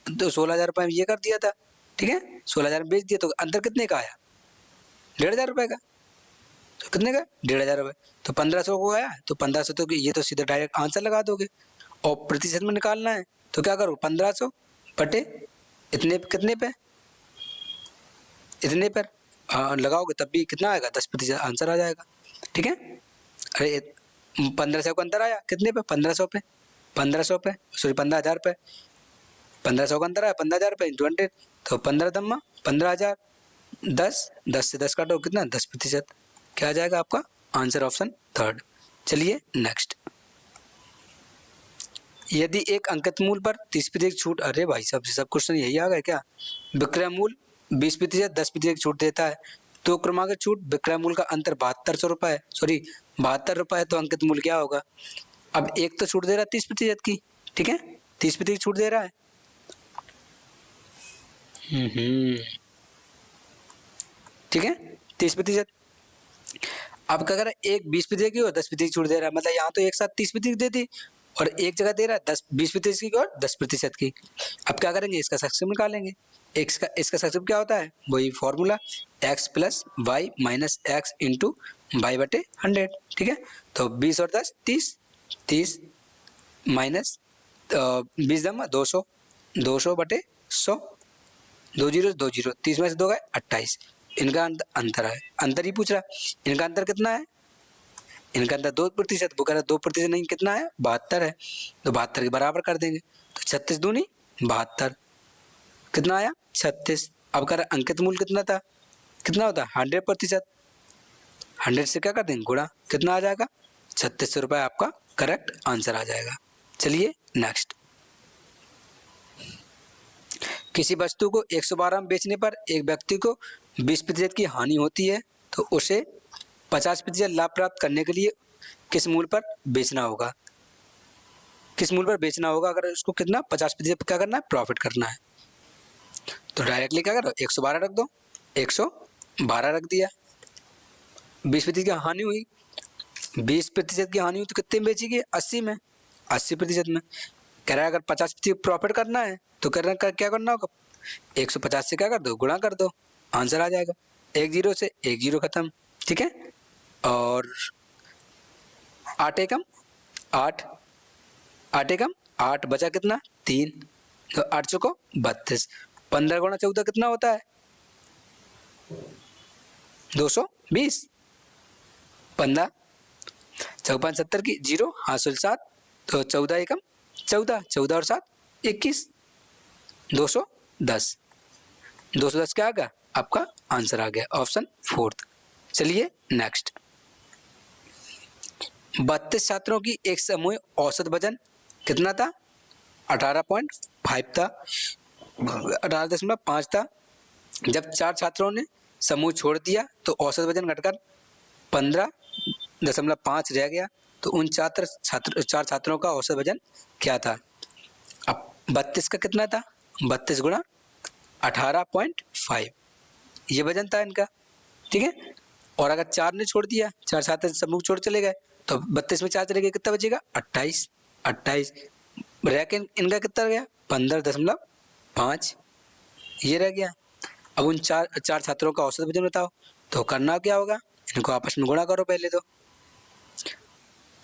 तो 16,000 रुपए में ये कर दिया था। ठीक है, 16,000 में बेच दिया, तो अंतर कितने का आया? 1,500 रुपए का। तो कितने का? 1,500 रुपए। तो 1,500 को आया, तो 1,500 तो ये तो सीधा डायरेक्ट आंसर लगा दोगे। और प्रतिशत में निकालना है तो क्या करो? 1,500 बटे इतने कितने पे? इतने पर लगाओगे तब भी कितना आएगा, 10% आंसर आ जाएगा। ठीक है, अरे 1500 का अंतर आया कितने पे, 1500 पे, 1500 पे सॉरी 15,000 पे, 1500 का अंतर आया 15,000 पे इंटू 100, तो 15 दम्मा 15,000, 10 से 10 काटो कितना, 10%। क्या आ जाएगा आपका आंसर, ऑप्शन थर्ड। चलिए नेक्स्ट, यदि एक अंकित मूल पर 30% छूट, अरे भाई साहब सब क्वेश्चन यही आ गए क्या, विक्रय मूल 20%, 10% छूट देता है, तो क्रमागत छूट विक्रय मूल का अंतर 7200 रुपये, सॉरी 72 रुपये, तो अंकित मूल क्या होगा। अब एक तो छूट दे रहा है 30% की, ठीक है 30% छूट दे रहा है, ठीक है 30%। अब क्या कर रहा है, एक 20% की और 10% छूट दे रहा है, मतलब यहाँ तो एक साथ 30% देती और एक जगह दे रहा है 20% की और 10% की। अब क्या करेंगे, इसका सक्सेसिव निकालेंगे। इसका सक्सेसिव क्या होता है, वही formula x plus Y minus X into Y बटे 100, ठीक है। तो 20 और 10 30, 30 माइनस 20 दमा 200, 200 बटे 100, 2 जीरो 2 जीरो, 30 में से 2 गए 28। इनका अंतर है, अंतर ही पूछ रहा है, इनका अंतर कितना है, इनका अंतर 2%, वो कह रहा 2% नहीं कितना है 72 है, तो 72 के बराबर कर देंगे, तो 36 दूनी 72, कितना आया 36। अब कह रहा अंकित मूल कितना था, कितना होता है 100%, 100 से क्या कर देंगे गुणा, कितना आ जाएगा 3600 रुपये, आपका करेक्ट आंसर आ जाएगा। चलिए नेक्स्ट, किसी वस्तु को 112 में बेचने पर एक व्यक्ति को 20% की हानि होती है, तो उसे 50% लाभ प्राप्त करने के लिए किस मूल्य पर बेचना होगा, किस मूल्य पर बेचना होगा, अगर उसको कितना 50% क्या करना है, प्रॉफिट करना है। तो डायरेक्टली क्या करो 112 रख दो, 112 रख दिया, 20% की हानि हुई, 20% की हानि हुई तो कितने में बेचेगी, 80 में, 80% में। कह रहा है अगर 50% प्रॉफिट करना है तो कह रहा है क्या करना होगा, 150 से क्या कर दो, गुणा कर दो, आंसर आ जाएगा। 1 जीरो से 1 जीरो खत्म, ठीक है। और 8 एकम 8, 8 एकम 8 बचा कितना 3, तो 8 चौको 32, 15 गुणा 14 कितना होता है 220, 15 चौपन 70 की जीरो हासिल 7, तो 14 एकम 14, 14 और 7 21, 210, 210 क्या आ गया आपका आंसर आ गया, ऑप्शन फोर्थ। चलिए नेक्स्ट, 32 छात्रों की एक समूह औसत वजन कितना था, 18.5 था, 18.5 था। जब 4 छात्रों ने समूह छोड़ दिया तो औसत वजन घटकर 15.5 रह गया, तो उन 4 छात्रों का औसत वजन क्या था। अब 32 का कितना था, 32 गुणा 18.5 ये वजन था इनका, ठीक है। और अगर 4 ने छोड़ दिया, 4 छात्र समूह छोड़ चले गए, तो 32 में 4 चले गए कितना बचेगा 28, 28 रह के इनका कितना रह गया 15.5 ये रह गया। अब उन 4 छात्रों का औसत वजन बताओ, तो करना क्या होगा, इनको आपस में गुणा करो पहले तो,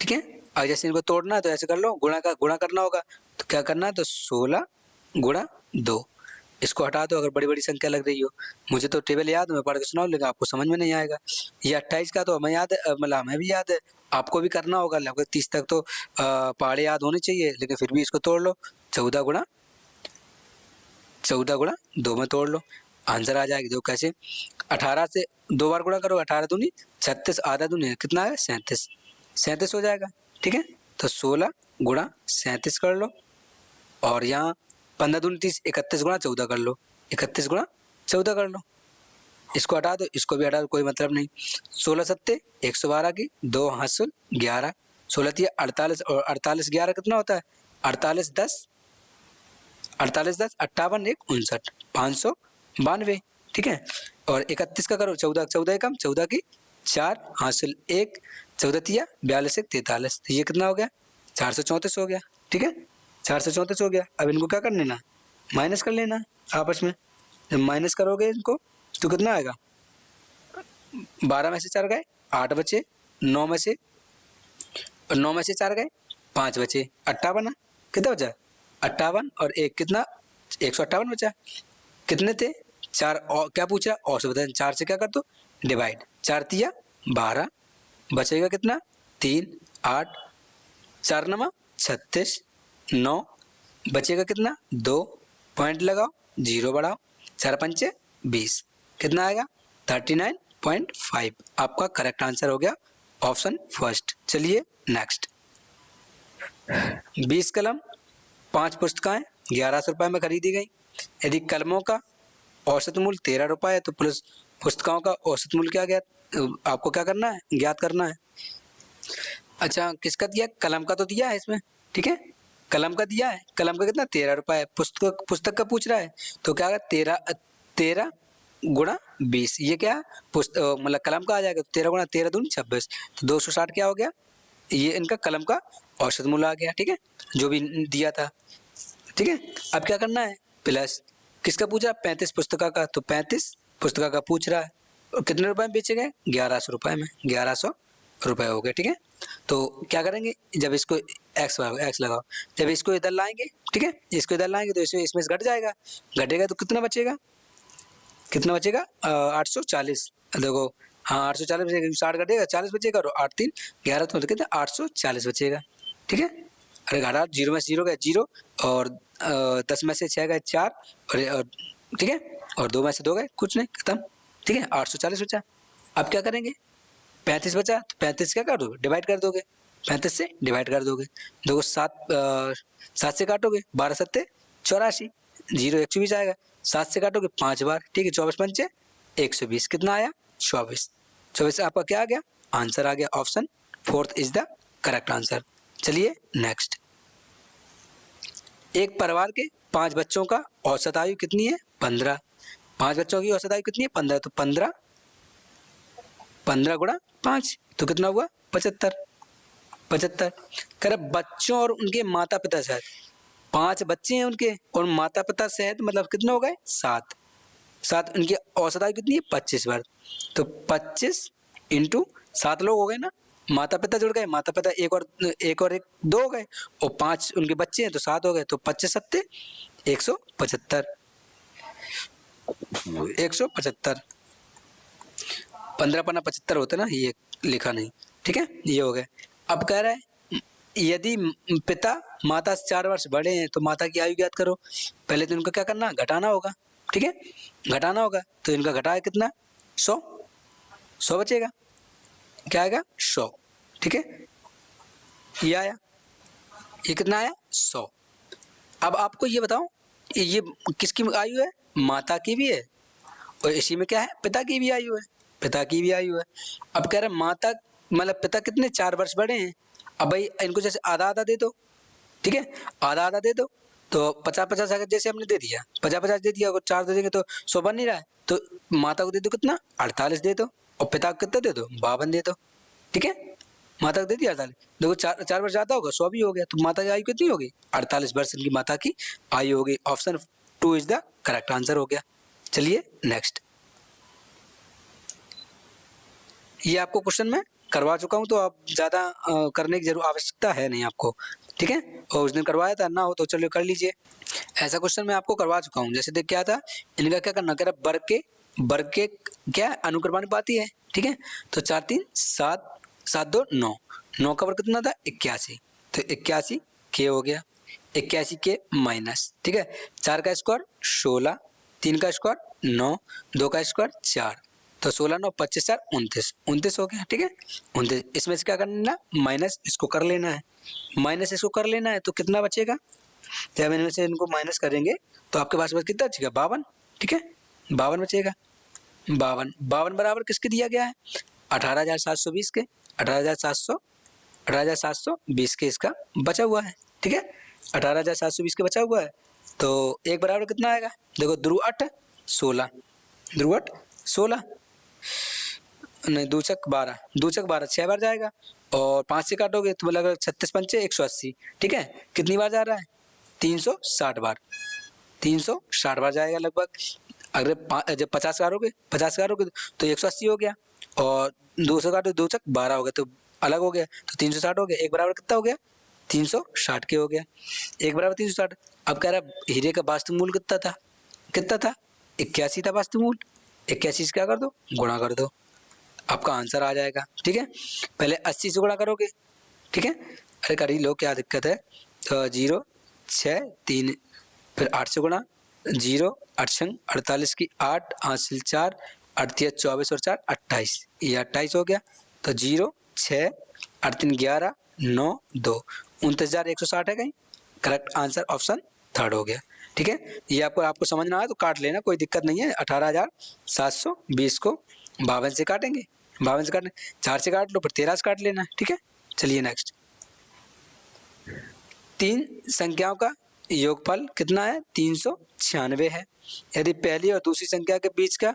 ठीक है। अब जैसे इनको तोड़ना है तो ऐसे कर लो, गुणा करना होगा, तो क्या करना है, तो 16 गुणा 2, इसको हटा दो अगर बड़ी बड़ी संख्या लग रही हो। मुझे तो टेबल याद है, मैं पढ़ के सुनाऊं, लेकिन आपको समझ में नहीं आएगा। ये 28 का तो हमें याद है, मतलब हमें भी याद है, आपको भी करना होगा, लगभग 30 तक तो पहाड़े याद होने चाहिए, लेकिन फिर भी इसको तोड़ लो, 14 गुणा 2 में तोड़ लो, आंसर आ जाएगी। दो कैसे, 18 से 2 बार गुणा करो, 18 दूनी 36, आधा दूनी कितना है 37, 37 हो जाएगा, ठीक है। तो 16 गुणा 37 कर लो, और यहाँ 15 दूनी 30, 31 गुणा 14 कर लो, 31 गुणा 14 कर लो, इसको हटा दो, इसको भी हटा दो, कोई मतलब नहीं। 16 सत्ते 112 की 2 हासिल 11, 16 थी 48, और 48 11 कितना होता है 48 10, 48 10 58 1 59, 592, ठीक है। और 31 का करो 14, 14 कम 14 की 4 हासिल 1, 14 तिया 42 1 43, तो ये कितना हो गया 434 हो गया, ठीक है 434 हो गया। अब इनको क्या कर लेना, माइनस कर लेना आपस में, जब माइनस करोगे इनको तो कितना आएगा, 12 में से 4 गए 8 बचे, 9 में से 4 गए 5 बचे, 58 कितना बचा 58, और एक कितना 158 बचा, कितने थे 4 और क्या पूछा, औसत बताया, 4 से क्या कर दो डिवाइड, 4 तिया 12, बचेगा कितना 3 8, 4 नमा 36, 9 बचेगा कितना 2, पॉइंट लगाओ, 0 बढ़ाओ, 4 पंचे 20, कितना आएगा 39.5। आपका करेक्ट आंसर हो गया ऑप्शन फर्स्ट। चलिए नेक्स्ट। 20 कलम 5 पुस्तकें 1100 रुपये में खरीदी गई। यदि कलमों का औसत मूल्य 13 रुपये है तो प्लस पुस्तकों का औसत मूल्य क्या ज्ञात, आपको क्या करना है, ज्ञात करना है। अच्छा किसका दिया, कलम का तो दिया है इसमें, ठीक है, कलम का दिया है, कलम का कितना 13 रुपये है, पुस्तक का पूछ रहा है तो क्या है 13 गुणा 20, ये क्या मतलब कलम का आ जाएगा, 13 गुणा 13 दूनी 26, तो 260 क्या हो गया, ये इनका कलम का औसत मूल्य आ गया, ठीक है, जो भी दिया था, ठीक है। अब क्या करना है, प्लस किसका पूछा 35 पुस्तका का, तो 35 पुस्तका का पूछ रहा है, और कितने रुपए में बेचे गए 1100 रुपये में, 1100 रुपये हो गए, ठीक है। तो क्या करेंगे, जब इसको एक्स लगाओ, जब इसको इधर लाएंगे, ठीक है, इसको इधर लाएंगे तो इसमें से घट जाएगा, घटेगा तो कितना बचेगा, कितना बचेगा 840, देखो हाँ 840 बचेगा, 60 घटेगा 40 बचेगा, और 8 3 11 तो कितना 840 बचेगा, ठीक है। अरे घटा, 0 में से 0 गया 0, और 10 में से 6 गए 4, और ठीक है, और 2 में से 2 गए कुछ नहीं, खत्म, ठीक है, 840 बचा। अब क्या करेंगे, 35 बचा तो 35 क्या कर दोगे, डिवाइड कर दोगे, 35 से डिवाइड कर दोगे, देखो 7 से काटोगे 12 सत्ते 84, 0 120 आएगा, 7 से काटोगे 5 बार, ठीक है, 24 पंचे 120, कितना आया 24, 24 से आपका क्या आ गया, आंसर आ गया, option fourth is the correct answer. चलिए नेक्स्ट। एक परिवार के 5 बच्चों का औसत आयु कितनी है 15, 5 बच्चों की औसत आयु कितनी है 15, तो 15 गुणा 5 तो कितना हुआ 75, कर बच्चों और उनके माता पिता सहित 5 बच्चे हैं उनके और माता पिता सहित मतलब कितने हो गए 7, उनकी औसत आयु कितनी है 25 वर्ष, तो 25 इंटू 7 लोग हो गए ना, माता पिता जुड़ गए, माता पिता एक और एक 2 हो गए, और 5 उनके बच्चे हैं तो 7 हो गए, तो 25 सत्ते 175, 175, 15 पन्ना 75 होता ना, ये लिखा नहीं, ठीक है, ये हो गए। अब कह रहा है यदि पिता माता से 4 वर्ष बड़े हैं तो माता की आयु ज्ञात करो। पहले तो इनका क्या करना, घटाना होगा, ठीक है, घटाना होगा, तो इनका घटाया कितना 100 बचेगा, क्या आएगा 100, ठीक है, ये आया, ये कितना आया 100। अब आपको ये बताओ ये किसकी आयु है, माता की भी है, और इसी में क्या है पिता की भी आयु है, पिता की भी आयु है। अब कह रहे माता मतलब पिता कितने 4 वर्ष बड़े हैं, अब भाई इनको जैसे आधा आधा दे दो, ठीक है, आधा आधा दे दो, तो 50-50 अगर जैसे हमने दे दिया 50-50 दे दिया, अगर 4 दे देंगे तो 100 बन नहीं रहा है, तो माता को दे दो कितना 48 दे दो, और पिता को कितना दे दो 52 दे दो, ठीक है, माता को दे दिया 48, देखो 4 वर्ष ज़्यादा होगा 100 भी हो गया, तो माता की आयु कितनी होगी 48 वर्ष इनकी माता की आयु होगी, option 2 is the correct answer हो गया। चलिए नेक्स्ट। ये आपको क्वेश्चन में करवा चुका हूँ, तो आप ज़्यादा करने की जरूर आवश्यकता है नहीं आपको, ठीक है, और उस दिन करवाया था ना हो तो चलिए कर लीजिए। ऐसा क्वेश्चन मैं आपको करवा चुका हूँ, जैसे देख क्या था, इनका क्या करना, कह रहा वर्ग के क्या अनुक्रमानुपाती है, ठीक है, तो 4 3 7 7 2 9, 9 का वर्ग कितना था 81, तो 81 के हो गया, 81 के माइनस, ठीक है, 4 का स्क्वायर 16, 3 का स्क्वायर 9, 2 का स्क्वायर 4, तो 16 9 25 4 29, 29 हो गया, ठीक है, 29, इसमें से क्या करना माइनस इसको कर लेना है, माइनस इसको कर लेना है, तो कितना बचेगा, जब इनमें से इनको माइनस करेंगे तो आपके पास कितना बचेगा 52, ठीक है, 52 बचेगा, 52 बराबर किसके दिया गया है 18,720 के, 18,720 के इसका बचा हुआ है, ठीक है, 18,720 के बचा हुआ है, तो एक बराबर कितना आएगा, देखो ध्रुव 8 16, ध्रुव 8 16 नहीं, 2 चक 12 6 बार जाएगा, और 5 से काटोगे तो मतलब 36 पंचे 180, ठीक है, कितनी बार जा रहा है 360 बार, 360 बार जाएगा लगभग। अगर जब 50 काटोगे तो 180 हो गया, और 200 काटो 2 चक 12 हो गया, तो अलग हो गया, तो 360 हो गया, एक बराबर कितना हो गया 360 के हो गया, एक बराबर 360। अब कह रहा है हीरे का वास्तविक मूल्य कितना था 81 था वास्तुमूल, 81 से क्या कर दो, गुणा कर दो, आपका आंसर आ जाएगा। ठीक है, पहले 80 से गुणा करोगे। ठीक है, अरे कर ही लो, क्या दिक्कत है। तो 0 6 3, फिर 8 से गुणा, 0 8 छंग 48 की 8, हासिल 4, 38 24 और 4 28, ये 28 हो गया। तो 0 6 8 3 11 9 2, 29,160 है कहीं। करेक्ट आंसर ऑप्शन थर्ड हो गया। ठीक है, ये आपको समझ ना आए तो काट लेना, कोई दिक्कत नहीं है। 18,720 को 52 से काटेंगे, 52 से काटने 4 से काट लो, फिर 13 से काट लेना है। ठीक है, चलिए नेक्स्ट। 3 संख्याओं का योगफल कितना है, 396 है। यदि पहली और दूसरी संख्या के बीच का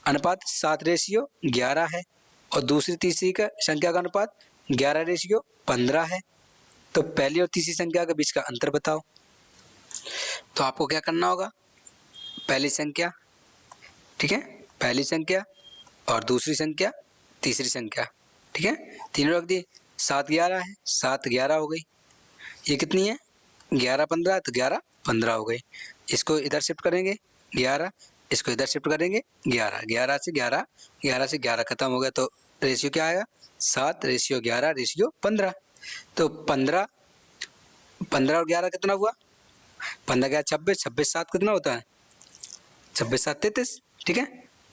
अनुपात 7:11 है और दूसरी तीसरी का संख्या का अनुपात 11:15 है, तो पहली और तीसरी संख्या के बीच का अंतर बताओ। तो आपको क्या करना होगा, पहली संख्या, ठीक है, पहली संख्या और दूसरी संख्या, तीसरी संख्या, ठीक है, तीनों रख दिए। 7 11 है, 7 11 हो गई। ये कितनी है, 11 15, तो 11 15 हो गई। इसको इधर शिफ्ट करेंगे 11, इसको इधर शिफ्ट करेंगे 11, 11 से 11, 11 से 11 खत्म हो गया, तो रेशियो क्या आएगा, 7 रेशियो 11 रेशियो 15। तो 15 और 11 कितना हुआ, 15 क्या 26, 26 7 कितना होता है, 26 7 33। ठीक है,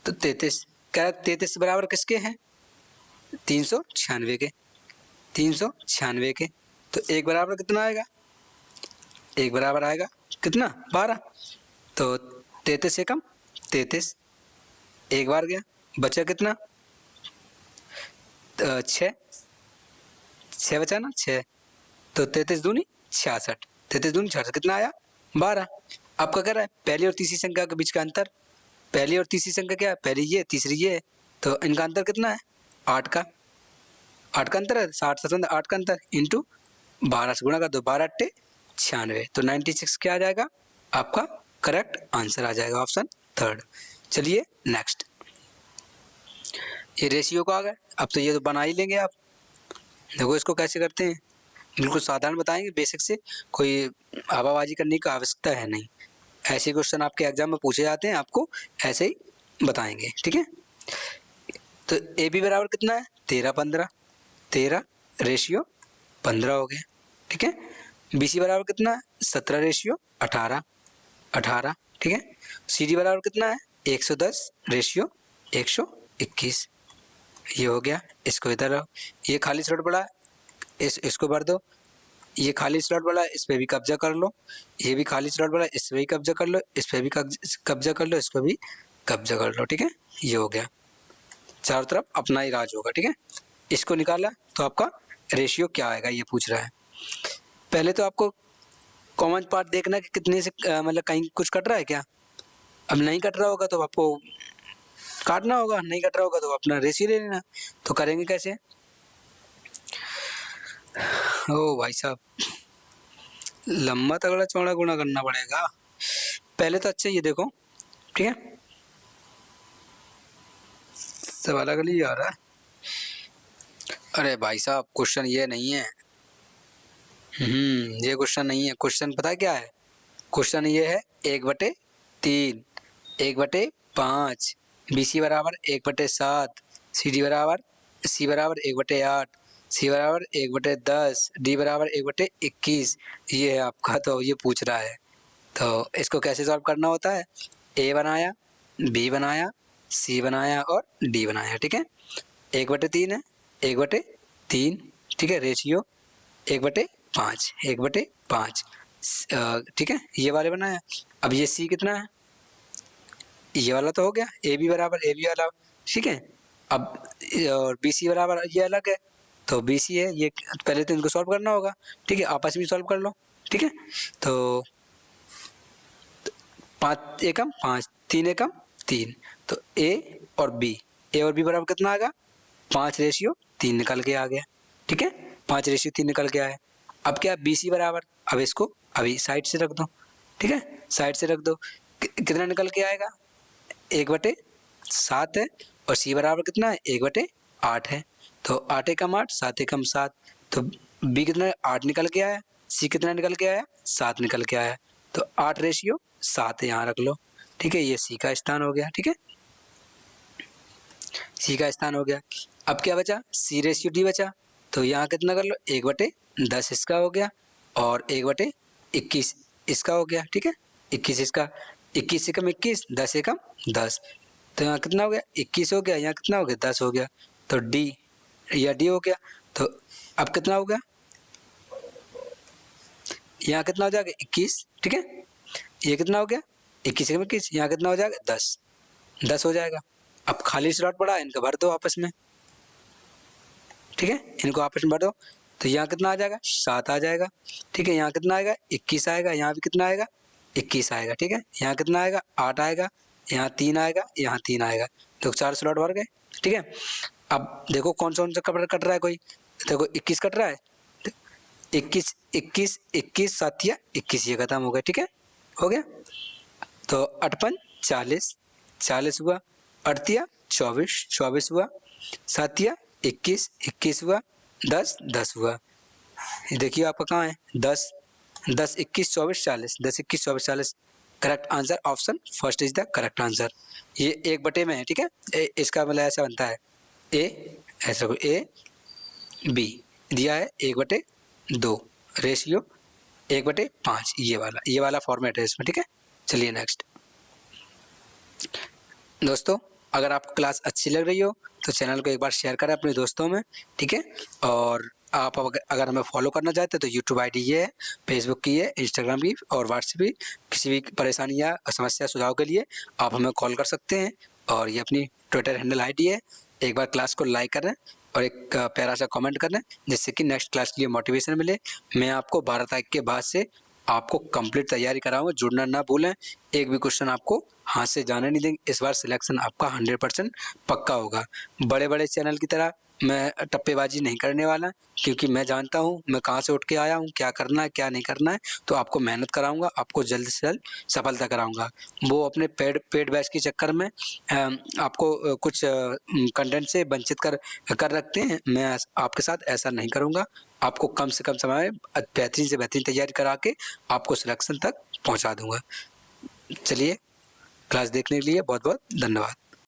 तो 33 क्या, 33 बराबर किसके हैं, 396 के, 396 के। तो एक बराबर कितना आएगा, एक बराबर आएगा कितना, 12। तो 33 से कम 33, एक बार गया, बचा कितना, 6, 6 बचा ना, 6। तो 33 दूनी 66, 33 दूनी 66, कितना आया, 12। आपका कह रहा है पहली और तीसरी संख्या के बीच का अंतर, पहली और तीसरी संख्या क्या है, पहली ये तीसरी ये, तो इनका अंतर कितना है, 8 का, 8 का अंतर है, 60 7 8 का अंतर इंटू 12 से गुणा कर दो, 12 8 96, तो 96 क्या आ जाएगा, आपका करेक्ट आंसर आ जाएगा ऑप्शन थर्ड। चलिए नेक्स्ट, ये रेशियो का आ गया। अब तो ये तो बना ही लेंगे आप, देखो इसको कैसे करते हैं, बिल्कुल साधारण बताएंगे, बेसिक से, कोई हवाबाजी करने की आवश्यकता है नहीं। ऐसे क्वेश्चन आपके एग्जाम में पूछे जाते हैं, आपको ऐसे ही बताएंगे। ठीक है, तो ए बी बराबर कितना है, 13 15, 13 रेशियो 15 हो गया। ठीक है, बी सी बराबर कितना है, 17 रेशियो 18, 18। ठीक है, सी डी बराबर कितना है, 110 रेशियो 121, ये हो गया। इसको इधर रहो, ये खाली स्लॉट पड़ा है, इसको भर दो, ये खाली स्लॉट पड़ा है, इस पर भी कब्जा कर लो, ये भी खाली स्लॉट पड़ा है, इस पर भी कब्जा कर लो, इस पर भी कब्जा कर लो, इस पर भी कब्जा कर लो। ठीक है, ये हो गया, चारों तरफ अपना ही राज होगा। ठीक है, इसको निकाला तो आपका रेशियो क्या आएगा, ये पूछ रहा है। पहले तो आपको कॉमन पार्ट देखना कि कितने से मतलब कहीं कुछ कट रहा है क्या। अब नहीं कट रहा होगा तो आपको काटना होगा, नहीं कट रहा होगा तो अपना रेशियो ले लेना। तो करेंगे कैसे, ओ भाई साहब, लंबा तगड़ा चौड़ा गुणा करना पड़ेगा। पहले तो अच्छा ये देखो, ठीक है, सब अलग अलग ही आ रहा है। अरे भाई साहब, क्वेश्चन ये नहीं है, ये क्वेश्चन नहीं है। क्वेश्चन पता है क्या है, क्वेश्चन ये है 1/3, 1/5, बी सी बराबर 1/7, सी डी बराबर सी बराबर 1/8, सी बराबर 1/10, डी बराबर 1/21, ये है आपका। तो ये पूछ रहा है, तो इसको कैसे सॉल्व करना होता है, ए बनाया, बी बनाया, सी बनाया और डी बनाया। ठीक है, 1/3 है, 1/3, ठीक है, रेशियो 1/5, 1/5, ठीक है, ये वाले बनाया। अब ये सी कितना है, ये वाला तो हो गया, ए बी बराबर ए बी वाला, ठीक है। अब और बी सी बराबर ये अलग है, तो बी सी है, ये पहले तो इनको सॉल्व करना होगा। ठीक है, आपस में सॉल्व कर लो। ठीक है, तो 5 एकम 5, 3 एकम 3, तो ए और बी बराबर कितना आ गया, 5/3 निकल के आ गया। ठीक है, 5/3 निकल के आया। अब क्या, बी सी बराबर, अब इसको अभी साइड से रख दो। ठीक है, साइड से रख दो, कितना निकल के आएगा, 1/7 है, और सी बराबर कितना है, 1/8 है। तो 8 एकम 8, 7 एकम 7, तो बी कितना 8 निकल के आया, सी कितना निकल के आया, 7 निकल के आया। तो 8/7 यहाँ रख लो। ठीक है, ये सी का स्थान हो गया। ठीक है, सी का स्थान हो गया। अब क्या बचा, सी रेशियो डी बचा, तो यहाँ कितना कर लो, 1/10 इसका हो गया और 1/21 इसका हो गया। ठीक है, 21 इसका, 21 एकम 21, 10 एकम 10, तो यहाँ कितना हो गया, 21 हो गया, यहाँ कितना हो गया, 10 हो गया, तो डी या डी हो गया। तो अब कितना हो गया, यहाँ कितना हो जाएगा, 21। ठीक है, ये कितना हो गया, 21 एकम 21, यहाँ कितना हो जाएगा, 10 हो जाएगा। अब खाली स्लॉट पड़ा है, इनको भर दो आपस में। ठीक है, इनको आपस में भर दो, तो यहाँ कितना आ जाएगा, 7 आ जाएगा। ठीक है, यहाँ कितना आएगा, 21 आएगा, यहाँ भी कितना आएगा, 21 आएगा। ठीक है, यहाँ कितना आएगा, 8 आएगा, यहाँ 3 आएगा, यहाँ 3 आएगा, तो 4 स्लॉट भर गए। ठीक है, अब देखो कौन सा कट रहा है, कोई देखो 21 कट रहा है, 21 21 21 7 21, ये खत्म हो गया। ठीक है, हो गया, तो 8 40, 40 हुआ, 8 24, 24 हुआ, 7 21, 21 हुआ, 10 10 हुआ। ये देखिए आपका कहाँ है, 10 10 21 24 40, 10 21 24 40, correct answer option first is the correct answer. ये 1/, में है। ठीक है, इसका मतलब ऐसा बनता है, ए ऐसा ए बी दिया है 1/2 रेशियो 1/5, ये वाला फॉर्मेट है इसमें। ठीक है, चलिए नेक्स्ट। दोस्तों, अगर आपको क्लास अच्छी लग रही हो तो चैनल को एक बार शेयर करें अपने दोस्तों में। ठीक है, और आप अगर हमें फॉलो करना चाहते हैं तो यूट्यूब आईडी ये है, फेसबुक की है, इंस्टाग्राम की और व्हाट्सएप की। किसी भी परेशानी या समस्या सुझाव के लिए आप हमें कॉल कर सकते हैं, और ये अपनी ट्विटर हैंडल आईडी है। एक बार क्लास को लाइक करें और एक प्यारा सा कमेंट करें, जिससे कि नेक्स्ट क्लास के लिए मोटिवेशन मिले। मैं आपको 12 तारीख के बाद से आपको कंप्लीट तैयारी कराऊंगा, जुड़ना ना भूलें। एक भी क्वेश्चन आपको हाथ से जाने नहीं देंगे। इस बार सिलेक्शन आपका 100% पक्का होगा। बड़े बड़े चैनल की तरह मैं टप्पेबाजी नहीं करने वाला, क्योंकि मैं जानता हूँ मैं कहाँ से उठ के आया हूँ, क्या करना है क्या नहीं करना है। तो आपको मेहनत कराऊंगा, आपको जल्द से जल्द सफलता कराऊंगा। वो अपने पेड बैच के चक्कर में आपको कुछ कंटेंट से वंचित कर रखते हैं। मैं आपके साथ ऐसा नहीं करूँगा। आपको कम से कम समय में बेहतरीन से बेहतरीन तैयारी करा के आपको सिलेक्शन तक पहुँचा दूँगा। चलिए, क्लास देखने के लिए बहुत बहुत धन्यवाद।